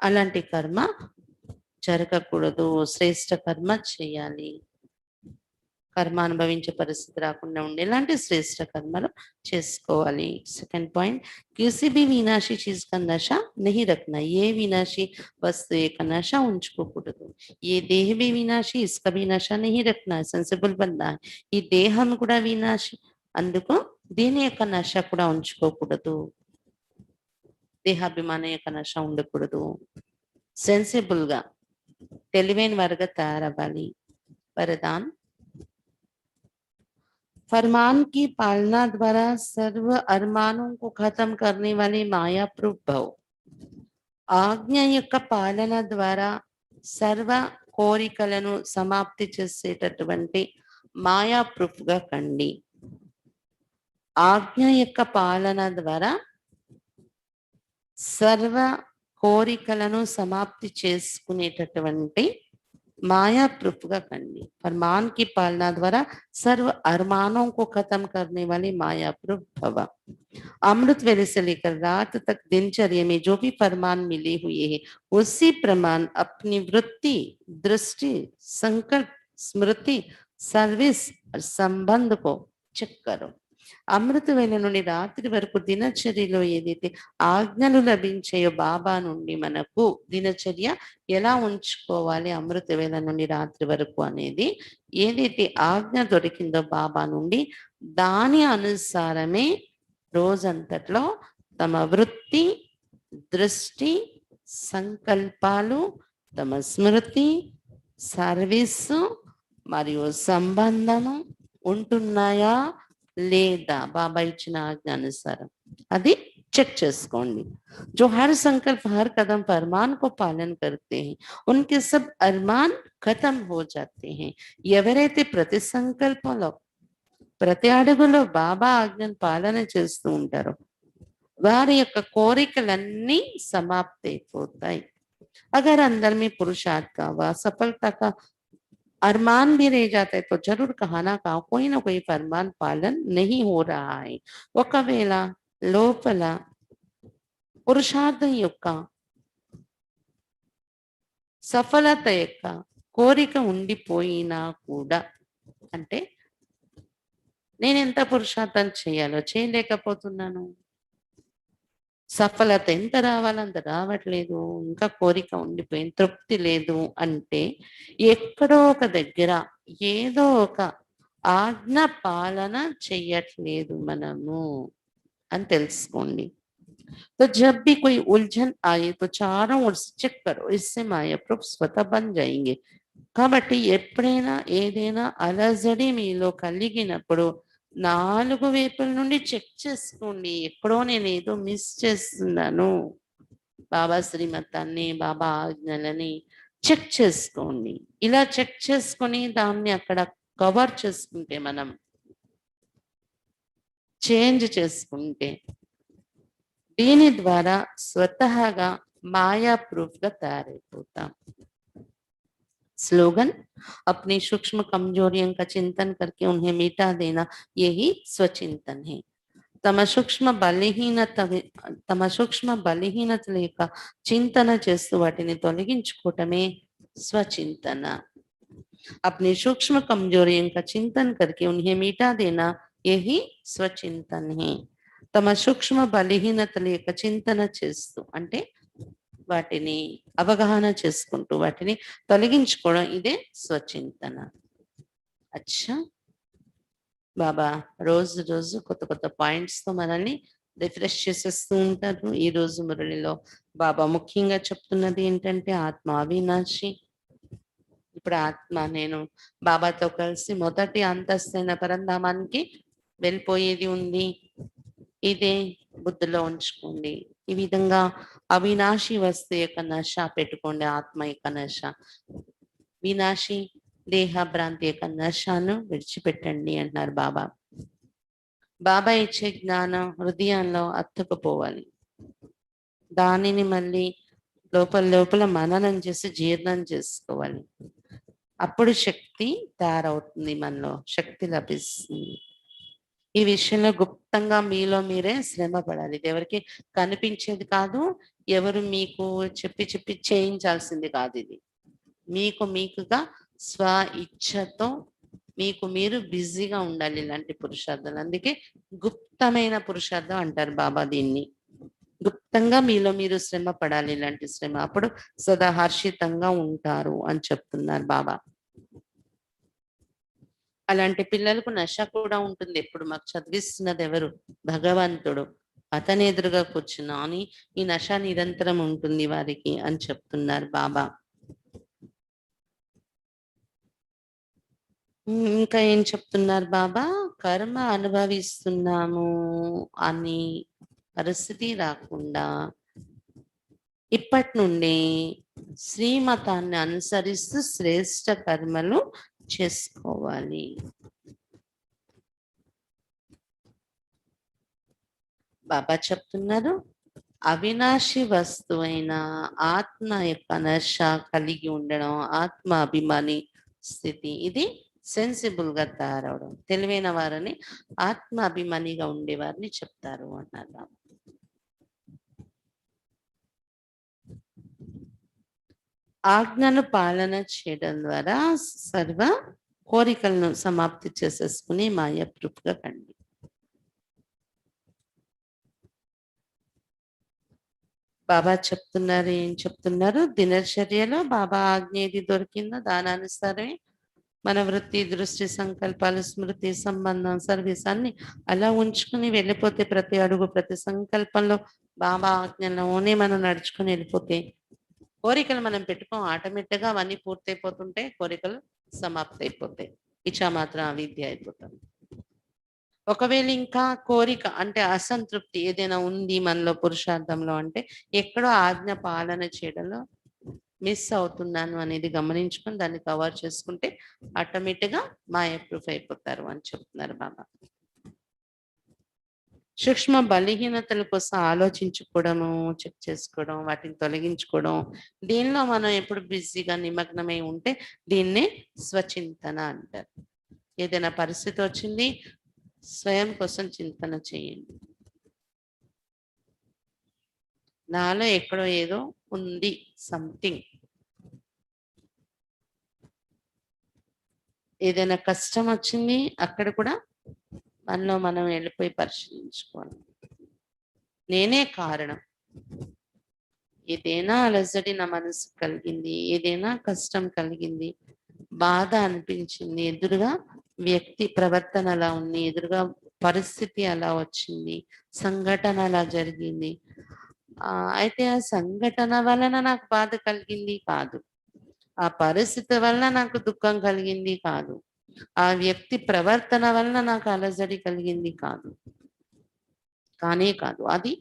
అలాంటి కర్మ జరగకూడదు, శ్రేష్ట కర్మ చేయాలి. కర్మ అనుభవించే పరిస్థితి రాకుండా ఉండేలాంటి శ్రేష్ఠ కర్మలు చేసుకోవాలి. సెకండ్ పాయింట్, किसी भी विनाशी चीज का नशा नहीं रखना. ఏ వినాశీ వస్తువు యొక్క నశ ఉంచుకోకూడదు. ఏ దేహ भी వినాశీ, इसका भी नशा नहीं रखना. సెన్సిబుల్ బందా, ఈ దేహం కూడా వినాశి, అందుకు దీని యొక్క నశ కూడా ఉంచుకోకూడదు. దేహాభిమానం యొక్క నశ ఉండకూడదు. సెన్సిబుల్ గా తెలివైన వారుగా తయారవ్వాలి. वरदान, फरमान की पालना द्वारा सर्व अरमानों को खत्म करने वाली माया प्रूफ भव. ఆజ్ఞ యొక్క పాలన ద్వారా సర్వ కోరికలను సమాప్తి చేసేటటువంటి మాయా ప్రూఫ్ గా కండి. ఆజ్ఞ యొక్క పాలన ద్వారా సర్వ కోరికలను సమాప్తి చేసుకునేటటువంటి माया प्रूफ का करनी. फरमान की पालना द्वारा सर्व अरमानों को खत्म करने वाली माया प्रूफ भव. अमृत वेले से लेकर रात तक दिनचर्या में जो भी फरमान मिले हुए हैं उसी प्रमाण अपनी वृत्ति, दृष्टि, संकल्प, स्मृति, सर्विस और संबंध को चेक करो. అమృత వేళ నుండి రాత్రి వరకు దినచర్యలో ఏదైతే ఆజ్ఞలు లభించాయో బాబా నుండి మనకు దినచర్య ఎలా ఉంచుకోవాలి అమృత వేళ నుండి రాత్రి వరకు అనేది ఏదైతే ఆజ్ఞ దొరికిందో బాబా నుండి దాని అనుసారమే రోజంతట్లో తమ వృత్తి, దృష్టి, సంకల్పాలు, తమ స్మృతి, సర్వీసు మరియు సంబంధము ఉంటున్నాయా లేదా బాబా ఇచ్చిన ఆజ్ఞ అనుసారం అది చెక్ చేసుకోండి. जो हर संकल्प हर कदम फरमान को पालन करते हैं उनके सब अरमान खत्म हो जाते हैं. ఎవరైతే ప్రతి సంకల్పంలో ప్రతి అడుగులో బాబా ఆజ్ఞను పాలన చేస్తూ ఉంటారో వారి యొక్క కోరికలన్నీ సమాప్తి అయిపోతాయి. अगर अंदर में पुरुषार्थ का व सफलता का अरमान भी रह जाता है तो जरूर कहा ना कहा कोई ना कोई फरमान पालन नहीं हो रहा है. ఒకవేళ లోపల పురుషార్థం యొక్క సఫలత యొక్క కోరిక ఉండిపోయినా కూడా అంటే నేను ఎంత పురుషార్థం చేయాలో చేయలేకపోతున్నాను, సఫలత ఎంత రావాలో అంత రావట్లేదు, ఇంకా కోరిక ఉండిపోయింది, తృప్తి లేదు అంటే ఎక్కడో ఒక దగ్గర ఏదో ఒక ఆజ్ఞ పాలన చెయ్యట్లేదు మనము అని తెలుసుకోండి. तो जब भी कोई उलझन आए तो चारों ओर से चेक करो, इससे माया प्रूफ स्वतः बन जाएंगे. కాబట్టి ఎప్పుడైనా ఏదైనా అలజడి మీలో కలిగినప్పుడు నాలుగు వైపుల నుండి చెక్ చేసుకోండి, ఎక్కడో నేను ఏదో మిస్ చేస్తున్నాను, బాబా శ్రీమతాన్ని బాబా ఆజ్ఞలని చెక్ చేసుకోండి. ఇలా చెక్ చేసుకొని దాన్ని అక్కడ కవర్ చేసుకుంటే మనం చేంజ్ చేసుకుంటే దీని ద్వారా స్వతహాగా మాయా ప్రూఫ్ గా తయారైపోతాం. स्लोगन, अपनी सूक्ष्म कमजोरियों का चिंतन करके उन्हें मिटा देना यही स्वचिंतन है. తమ సూక్ష్మ బలహీనత లేక చింతన చేస్తూ వాటిని తొలగించుకోవటమే స్వచింతన. अपनी सूक्ष्म कमजोरियों का चिंतन करके उन्हें मिटा देना यही स्वचिंतन है. తమ సూక్ష్మ బలహీనత లేక చింతన చేస్తూ అంటే వాటిని అవగాహన చేసుకుంటూ వాటిని తొలగించుకోవడం ఇదే స్వచింతన. అచ్చా, బాబా రోజు రోజు కొత్త కొత్త పాయింట్స్ తో మనల్ని రిఫ్రెష్ చేసేస్తూ ఉంటారు. ఈ రోజు మురళిలో బాబా ముఖ్యంగా చెప్తున్నది ఏంటంటే ఆత్మ అవినాశి. ఇప్పుడు ఆత్మ నేను బాబాతో కలిసి మొదటి అంతస్తైన పరంధామానికి వెళ్ళిపోయేది ఉంది, ఇదే బుద్ధిలో ఉంచుకోండి. ఈ విధంగా అవినాశి వస్తు యొక్క నశ పెట్టుకోండి, ఆత్మ యొక్క నశ. వినాశి దేహ భ్రాంతి యొక్క నశను విడిచిపెట్టండి అంటున్నారు బాబా. బాబా ఇచ్చే జ్ఞానం హృదయంలో అత్తుకుపోవాలి, దానిని మళ్ళీ లోపల లోపల మననం చేసి జీర్ణం చేసుకోవాలి. అప్పుడు శక్తి తయారవుతుంది, మనలో శక్తి లభిస్తుంది. ఈ విషయంలో గుప్తంగా మీలో మీరే శ్రమ పడాలి. ఇది ఎవరికి కనిపించేది కాదు, ఎవరు మీకు చెప్పి చెప్పి చేయించాల్సింది కాదు. ఇది మీకు మీకుగా స్వ ఇచ్ఛతో మీకు మీరు బిజీగా ఉండాలి ఇలాంటి పురుషార్థాలు. అందుకే గుప్తమైన పురుషార్థం అంటారు బాబా దీన్ని. గుప్తంగా మీలో మీరు శ్రమ పడాలి ఇలాంటి శ్రమ. అప్పుడు సదా హర్షితంగా ఉంటారు అని చెప్తున్నారు బాబా. అలాంటి పిల్లలకు నష కూడా ఉంటుంది. ఎప్పుడు మాకు చదివిస్తున్నది ఎవరు? భగవంతుడు. అతని ఎదురుగా కూర్చున్నాని ఈ నష నిరంతరం ఉంటుంది వారికి అని చెప్తున్నారు బాబా. ఇంకా ఏం చెప్తున్నారు బాబా? కర్మ అనుభవిస్తున్నాము అని పరిస్థితి రాకుండా ఇప్పటి నుండి శ్రీమతాన్ని అనుసరిస్తూ శ్రేష్ట కర్మలు చేసుకోవాలి. బాబా చెప్తున్నారు అవినాశి వస్తువైన ఆత్మ యొక్క నర్ష కలిగి ఉండడం, ఆత్మ అభిమాని స్థితి, ఇది సెన్సిబుల్ గా తయారవడం. తెలివైన వారిని ఆత్మ అభిమానిగా ఉండేవారిని చెప్తారు అన్నారు బాబా. ఆజ్ఞను పాలన చేయడం ద్వారా సర్వ కోరికలను సమాప్తి చేసేసుకుని మాయ ప్రూఫ్గా కండి. బాబా చెప్తున్నారు ఏం చెప్తున్నారు? దినచర్యలో బాబా ఆజ్ఞ ఏది దొరికిందో దానానుసారమే మన వృత్తి, దృష్టి, సంకల్పాలు, స్మృతి, సంబంధం, సర్వీస్ అన్ని అలా ఉంచుకుని వెళ్ళిపోతే ప్రతి అడుగు ప్రతి సంకల్పంలో బాబా ఆజ్ఞలోనే మనం నడుచుకుని వెళ్ళిపోతే కోరికలు మనం పెట్టుకోం, ఆటోమేటిక్గా అవన్నీ పూర్తయిపోతుంటే కోరికలు సమాప్తి అయిపోతాయి. ఇచ్చా మాత్రం అవిద్య అయిపోతుంది. ఒకవేళ ఇంకా కోరిక అంటే అసంతృప్తి ఏదైనా ఉంది మనలో పురుషార్థంలో అంటే ఎక్కడో ఆజ్ఞ పాలన చేయడంలో మిస్ అవుతున్నాను అనేది గమనించుకొని దాన్ని కవర్ చేసుకుంటే ఆటోమేటిక్గా మాయ ప్రూఫ్ అయిపోతారు అని చెప్తున్నారు బాబా. సూక్ష్మ బలహీనతల కోసం ఆలోచించుకోవడము, చెక్ చేసుకోవడం, వాటిని తొలగించుకోవడం, దీనిలో మనం ఎప్పుడు బిజీగా నిమగ్నమై ఉంటే దీన్నే స్వచింతన అంటారు. ఏదైనా పరిస్థితి వచ్చింది స్వయం కోసం చింతన చేయండి. నాలో ఎక్కడో ఏదో ఉంది, సంథింగ్. ఏదైనా కష్టం వచ్చింది అక్కడ కూడా మనలో మనం వెళ్ళిపోయి పరిశీలించుకోవాలి. నేనే కారణం. ఏదైనా అలజడి నా మనసు కలిగింది, ఏదైనా కష్టం కలిగింది, బాధ అనిపించింది, ఎదురుగా వ్యక్తి ప్రవర్తన అలా ఉంది, ఎదురుగా పరిస్థితి అలా వచ్చింది, సంఘటన అలా జరిగింది. అయితే ఆ సంఘటన వలన నాకు బాధ కలిగింది కాదు, ఆ పరిస్థితి వలన నాకు దుఃఖం కలిగింది కాదు, ఆ వ్యక్తి ప్రవర్తన వలన నాకు అలజడి కలిగింది కాదు, కానే కాదు. అది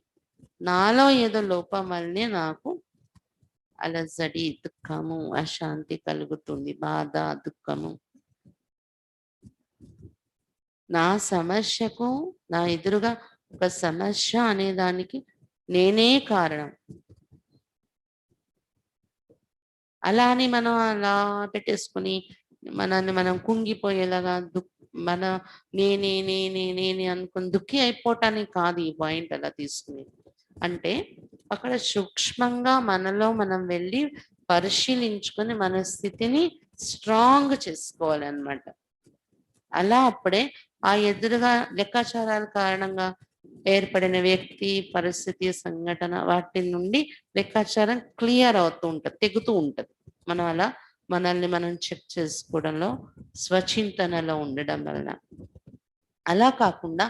నాలో ఏదో లోపం వల్లనే నాకు అలజడి, దుఃఖము, అశాంతి కలుగుతుంది, బాధ, దుఃఖము. నా సమస్యకు నా ఎదురుగా ఒక సమస్య అనేదానికి నేనే కారణం. అలా అని మనం అలా పెట్టేసుకుని మనల్ని మనం కుంగిపోయేలాగా మన నేనే నేనే నేనే అనుకుని దుఃఖి అయిపోవటానికి కాదు ఈ పాయింట్ అలా తీసుకుని. అంటే అక్కడ సూక్ష్మంగా మనలో మనం వెళ్ళి పరిశీలించుకొని మన స్థితిని స్ట్రాంగ్ చేసుకోవాలి అన్నమాట. అలా అప్పుడే ఆ ఎదురుగా లెక్కాచారాల కారణంగా ఏర్పడిన వ్యక్తి, పరిస్థితి, సంఘటన వాటి నుండి లెక్కాచారం క్లియర్ అవుతూ ఉంటది, తెగుతూ ఉంటది. మనం అలా మనల్ని మనం చెక్ చేసుకోవడంలో, స్వచింతనలో ఉండడం వలన. అలా కాకుండా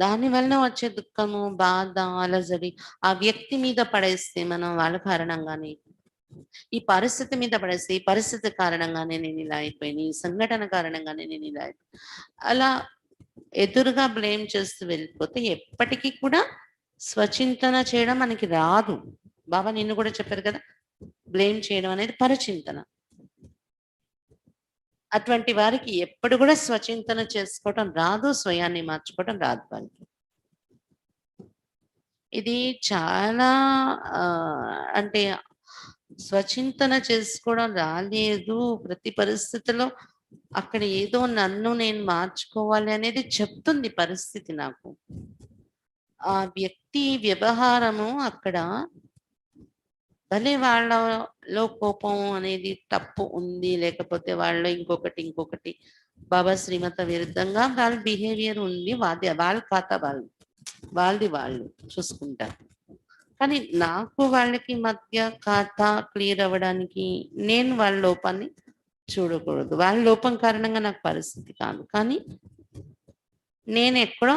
దాని వలన వచ్చే దుఃఖము, బాధ, అలజడి ఆ వ్యక్తి మీద పడేస్తే మనం వాళ్ళ కారణంగానే, ఈ పరిస్థితి మీద పడేస్తే ఈ పరిస్థితి కారణంగానే నేను ఇలా అయిపోయాను, ఈ సంఘటన కారణంగానే నేను ఇలా అలా ఎదురుగా బ్లేమ్ చేస్తూ వెళ్ళిపోతే ఎప్పటికీ కూడా స్వచింతన చేయడం మనకి రాదు. బాబా నిన్ను కూడా చెప్పారు కదా, బ్లేమ్ చేయడం అనేది పరచింతన. అటువంటి వారికి ఎప్పుడు కూడా స్వచింతన చేసుకోవడం రాదు, స్వయాన్ని మార్చుకోవడం రాదు వాళ్ళకి. ఇది చాలా అంటే స్వచింతన చేసుకోవడం రాలేదు, ప్రతి పరిస్థితిలో అక్కడ ఏదో నన్ను నేను మార్చుకోవాలి అనేది చెప్తుంది పరిస్థితి నాకు. ఆ వ్యక్తి వ్యవహారము అక్కడ భలే వాళ్ళలో కోపం అనేది తప్పు ఉంది, లేకపోతే వాళ్ళలో ఇంకొకటి ఇంకొకటి బాబా శ్రీమత విరుద్ధంగా వాళ్ళ బిహేవియర్ ఉంది, వాళ్ళ ఖాతా వాళ్ళది వాళ్ళు చూసుకుంటారు. కానీ నాకు వాళ్ళకి మధ్య ఖాతా క్లియర్ అవ్వడానికి నేను వాళ్ళ లోపాన్ని చూడకూడదు. వాళ్ళ లోపం కారణంగా నాకు పరిస్థితి కాదు. కానీ నేను ఎక్కడో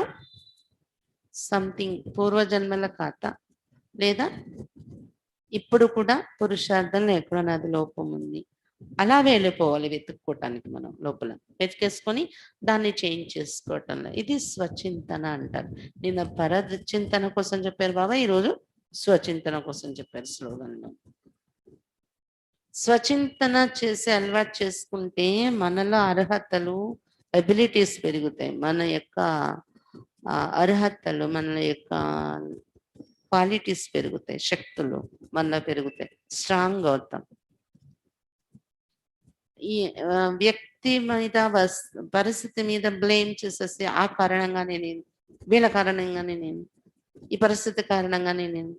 సంథింగ్ పూర్వజన్మల ఖాతా లేదా ఇప్పుడు కూడా పురుషార్థంలో ఎక్కడో నాది లోపం ఉంది. అలా వెళ్ళిపోవాలి వెతుక్కోవటానికి మనం లోపల. వెతికేసుకొని దాన్ని చేంజ్ చేసుకోవటంలో. ఇది స్వచింతన అంటారు. నిన్న పరచింతన కోసం చెప్పారు బాబా, ఈరోజు స్వచింతన కోసం చెప్పారు స్లోగన్లో. స్వచింతన చేసే అలవాటు చేసుకుంటే మనలో అర్హతలు, ఎబిలిటీస్ పెరుగుతాయి. మన యొక్క అర్హతలు, మన యొక్క క్వాలిటీస్ పెరుగుతాయి, శక్తులు మనలో పెరుగుతాయి, స్ట్రాంగ్ అవుతాం. ఈ వ్యక్తి మీద పరిస్థితి మీద బ్లేమ్ చేసేసి ఆ కారణంగానే నేను, వీళ్ళ కారణంగానే నేను, ఈ పరిస్థితి కారణంగానే నేను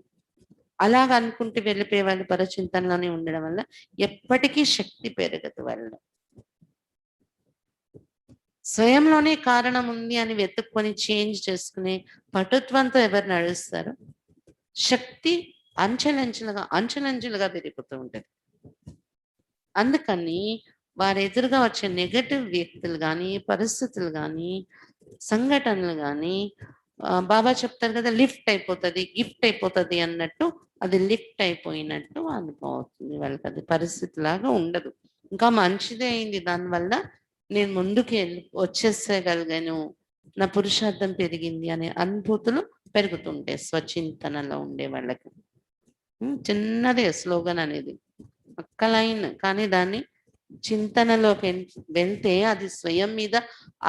అలాగ అనుకుంటూ వెళ్ళిపోయే వాళ్ళు పరచింతనలోనే ఉండడం వల్ల ఎప్పటికీ శక్తి పెరగదు వాళ్ళు. స్వయంలోనే కారణం ఉంది అని వెతుక్కొని చేంజ్ చేసుకునే పటుత్వంతో ఎవరు నడుస్తారు, శక్తి అంచెలంచెలుగా పెరుగుతూ ఉంటుంది. అందుకని వారి ఎదురుగా వచ్చే నెగటివ్ వ్యక్తులు కానీ, పరిస్థితులు కానీ, సంఘటనలు కానీ బాబా చెప్తారు కదా, లిఫ్ట్ అయిపోతుంది, గిఫ్ట్ అయిపోతుంది అన్నట్టు అది లిఫ్ట్ అయిపోయినట్టు అనుభవం అవుతుంది వాళ్ళకి. అది పరిస్థితి లాగా ఉండదు, ఇంకా మంచిదే అయింది, దానివల్ల నేను ముందుకు వచ్చేసేయగలిగాను, నా పురుషార్థం పెరిగింది అనే అనుభూతులు పెరుగుతుంటాయి స్వచింతనలో ఉండే వాళ్ళకి. చిన్నదే స్లోగన్ అనేది, ఒక్క లైన్, కానీ దాన్ని చింతనలోకి వెళ్తే అది స్వయం మీద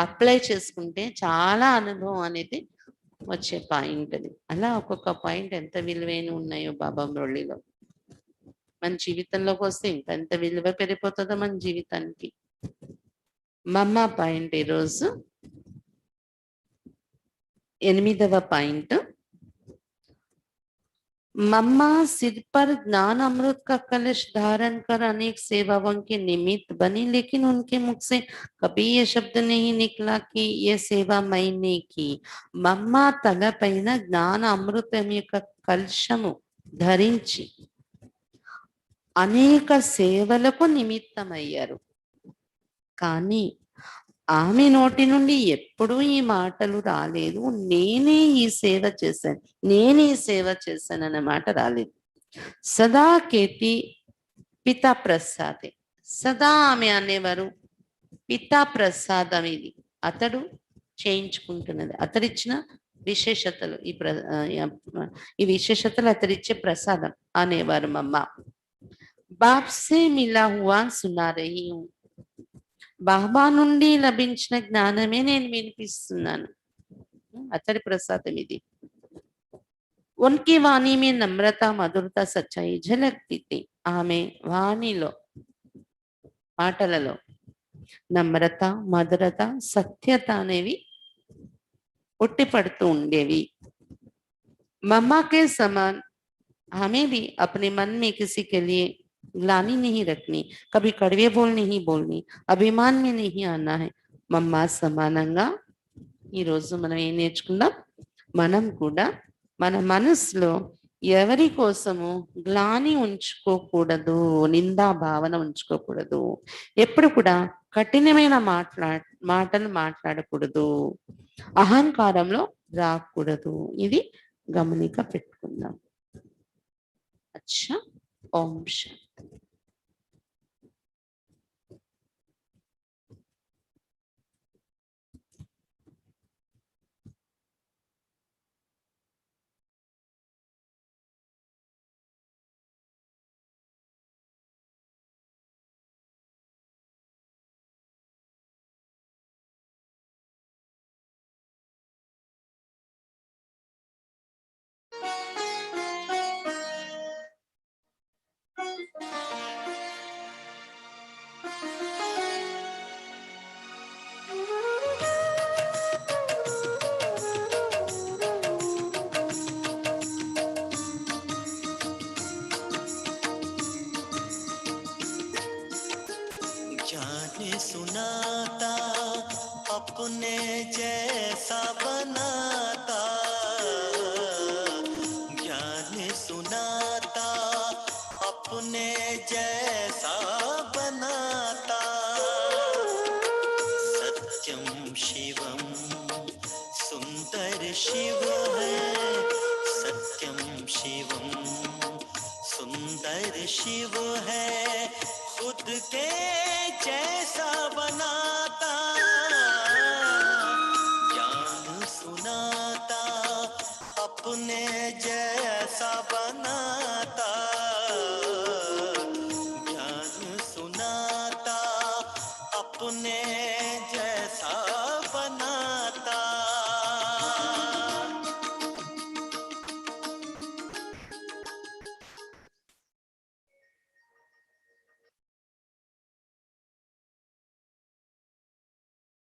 అప్లై చేసుకుంటే చాలా అనుభవం అనేది వచ్చే పాయింట్ అది. అలా ఒక్కొక్క పాయింట్ ఎంత విలువైన ఉన్నాయో బాబా మురళిలో. మన జీవితంలోకి వస్తే ఇంకా ఎంత విలువ పెరిగిపోతుందో మన జీవితానికి. మమ్మ పాయింట్ ఈరోజు 8వ పాయింట్. मम्मा सिर पर ज्ञान अमृत का कलश धारण कर अनेक सेवाओं के निमित्त बनी, लेकिन उनके मुख से कभी ये शब्द नहीं निकला कि ये सेवा मैंने की. मम्मा तల పైన జ్ఞాన అమృతం యొక్క కలశము ధరించి అనేక సేవలకు నిమిత్తమయ్యారు. కానీ ఆమె నోటి నుండి ఎప్పుడూ ఈ మాటలు రాలేదు, నేనే ఈ సేవ చేశాను అనే మాట రాలేదు. సదా కేతి పితా ప్రసాదే, సదా ఆమె అనేవారు పితా ప్రసాదం, ఇది అతడు చేయించుకుంటున్నది, అతడిచ్చిన విశేషతలు, ఈ విశేషతలు అతడిచ్చే ప్రసాదం అనేవారు మమ్మ. బాప్సే మిలా హువా సునా రహీ హూ, బాబా నుండి లభించిన జ్ఞానమే నేను వినిపిస్తున్నాను, అతడి ప్రసాదం ఇది. ఉన్కి వాణి మే నమ్రత మధురత సచ్చాయి ఝలక్తి థీ, ఆమె వాణిలో మాటలలో నమ్రత, మధురత, సత్యత అనేవి ఉట్టిపడుతూ ఉండేవి. मम्मा के समान हमें भी अपने मन में किसी के लिए ग्लानि नहीं रखनी, कभी कड़वे बोल नहीं बोलनी, अभिमान में नहीं आना है. మమ్మా సమానంగా ఈరోజు మనం ఏం నేర్చుకుందాం, మనం కూడా మన మనసులో ఎవరి కోసము గ్లాని ఉంచుకోకూడదు, నిందా భావన ఉంచుకోకూడదు, ఎప్పుడు కూడా కఠినమైన మాటలు మాట్లాడకూడదు, అహంకారంలో రాకూడదు. ఇది గమనిక పెట్టుకుందాం. అచ్చా, ఓం శాంతి. जाने सुनाता अपने जैसा बनाता, ज्ञान सुनाता, अपने जैसा बनाता। सत्यम शिवम सुंदर शिव है, सत्यम शिवम सुंदर शिव है, खुद के जैसा बनाता, ज्ञान सुनाता, अपने जैसा बनाता।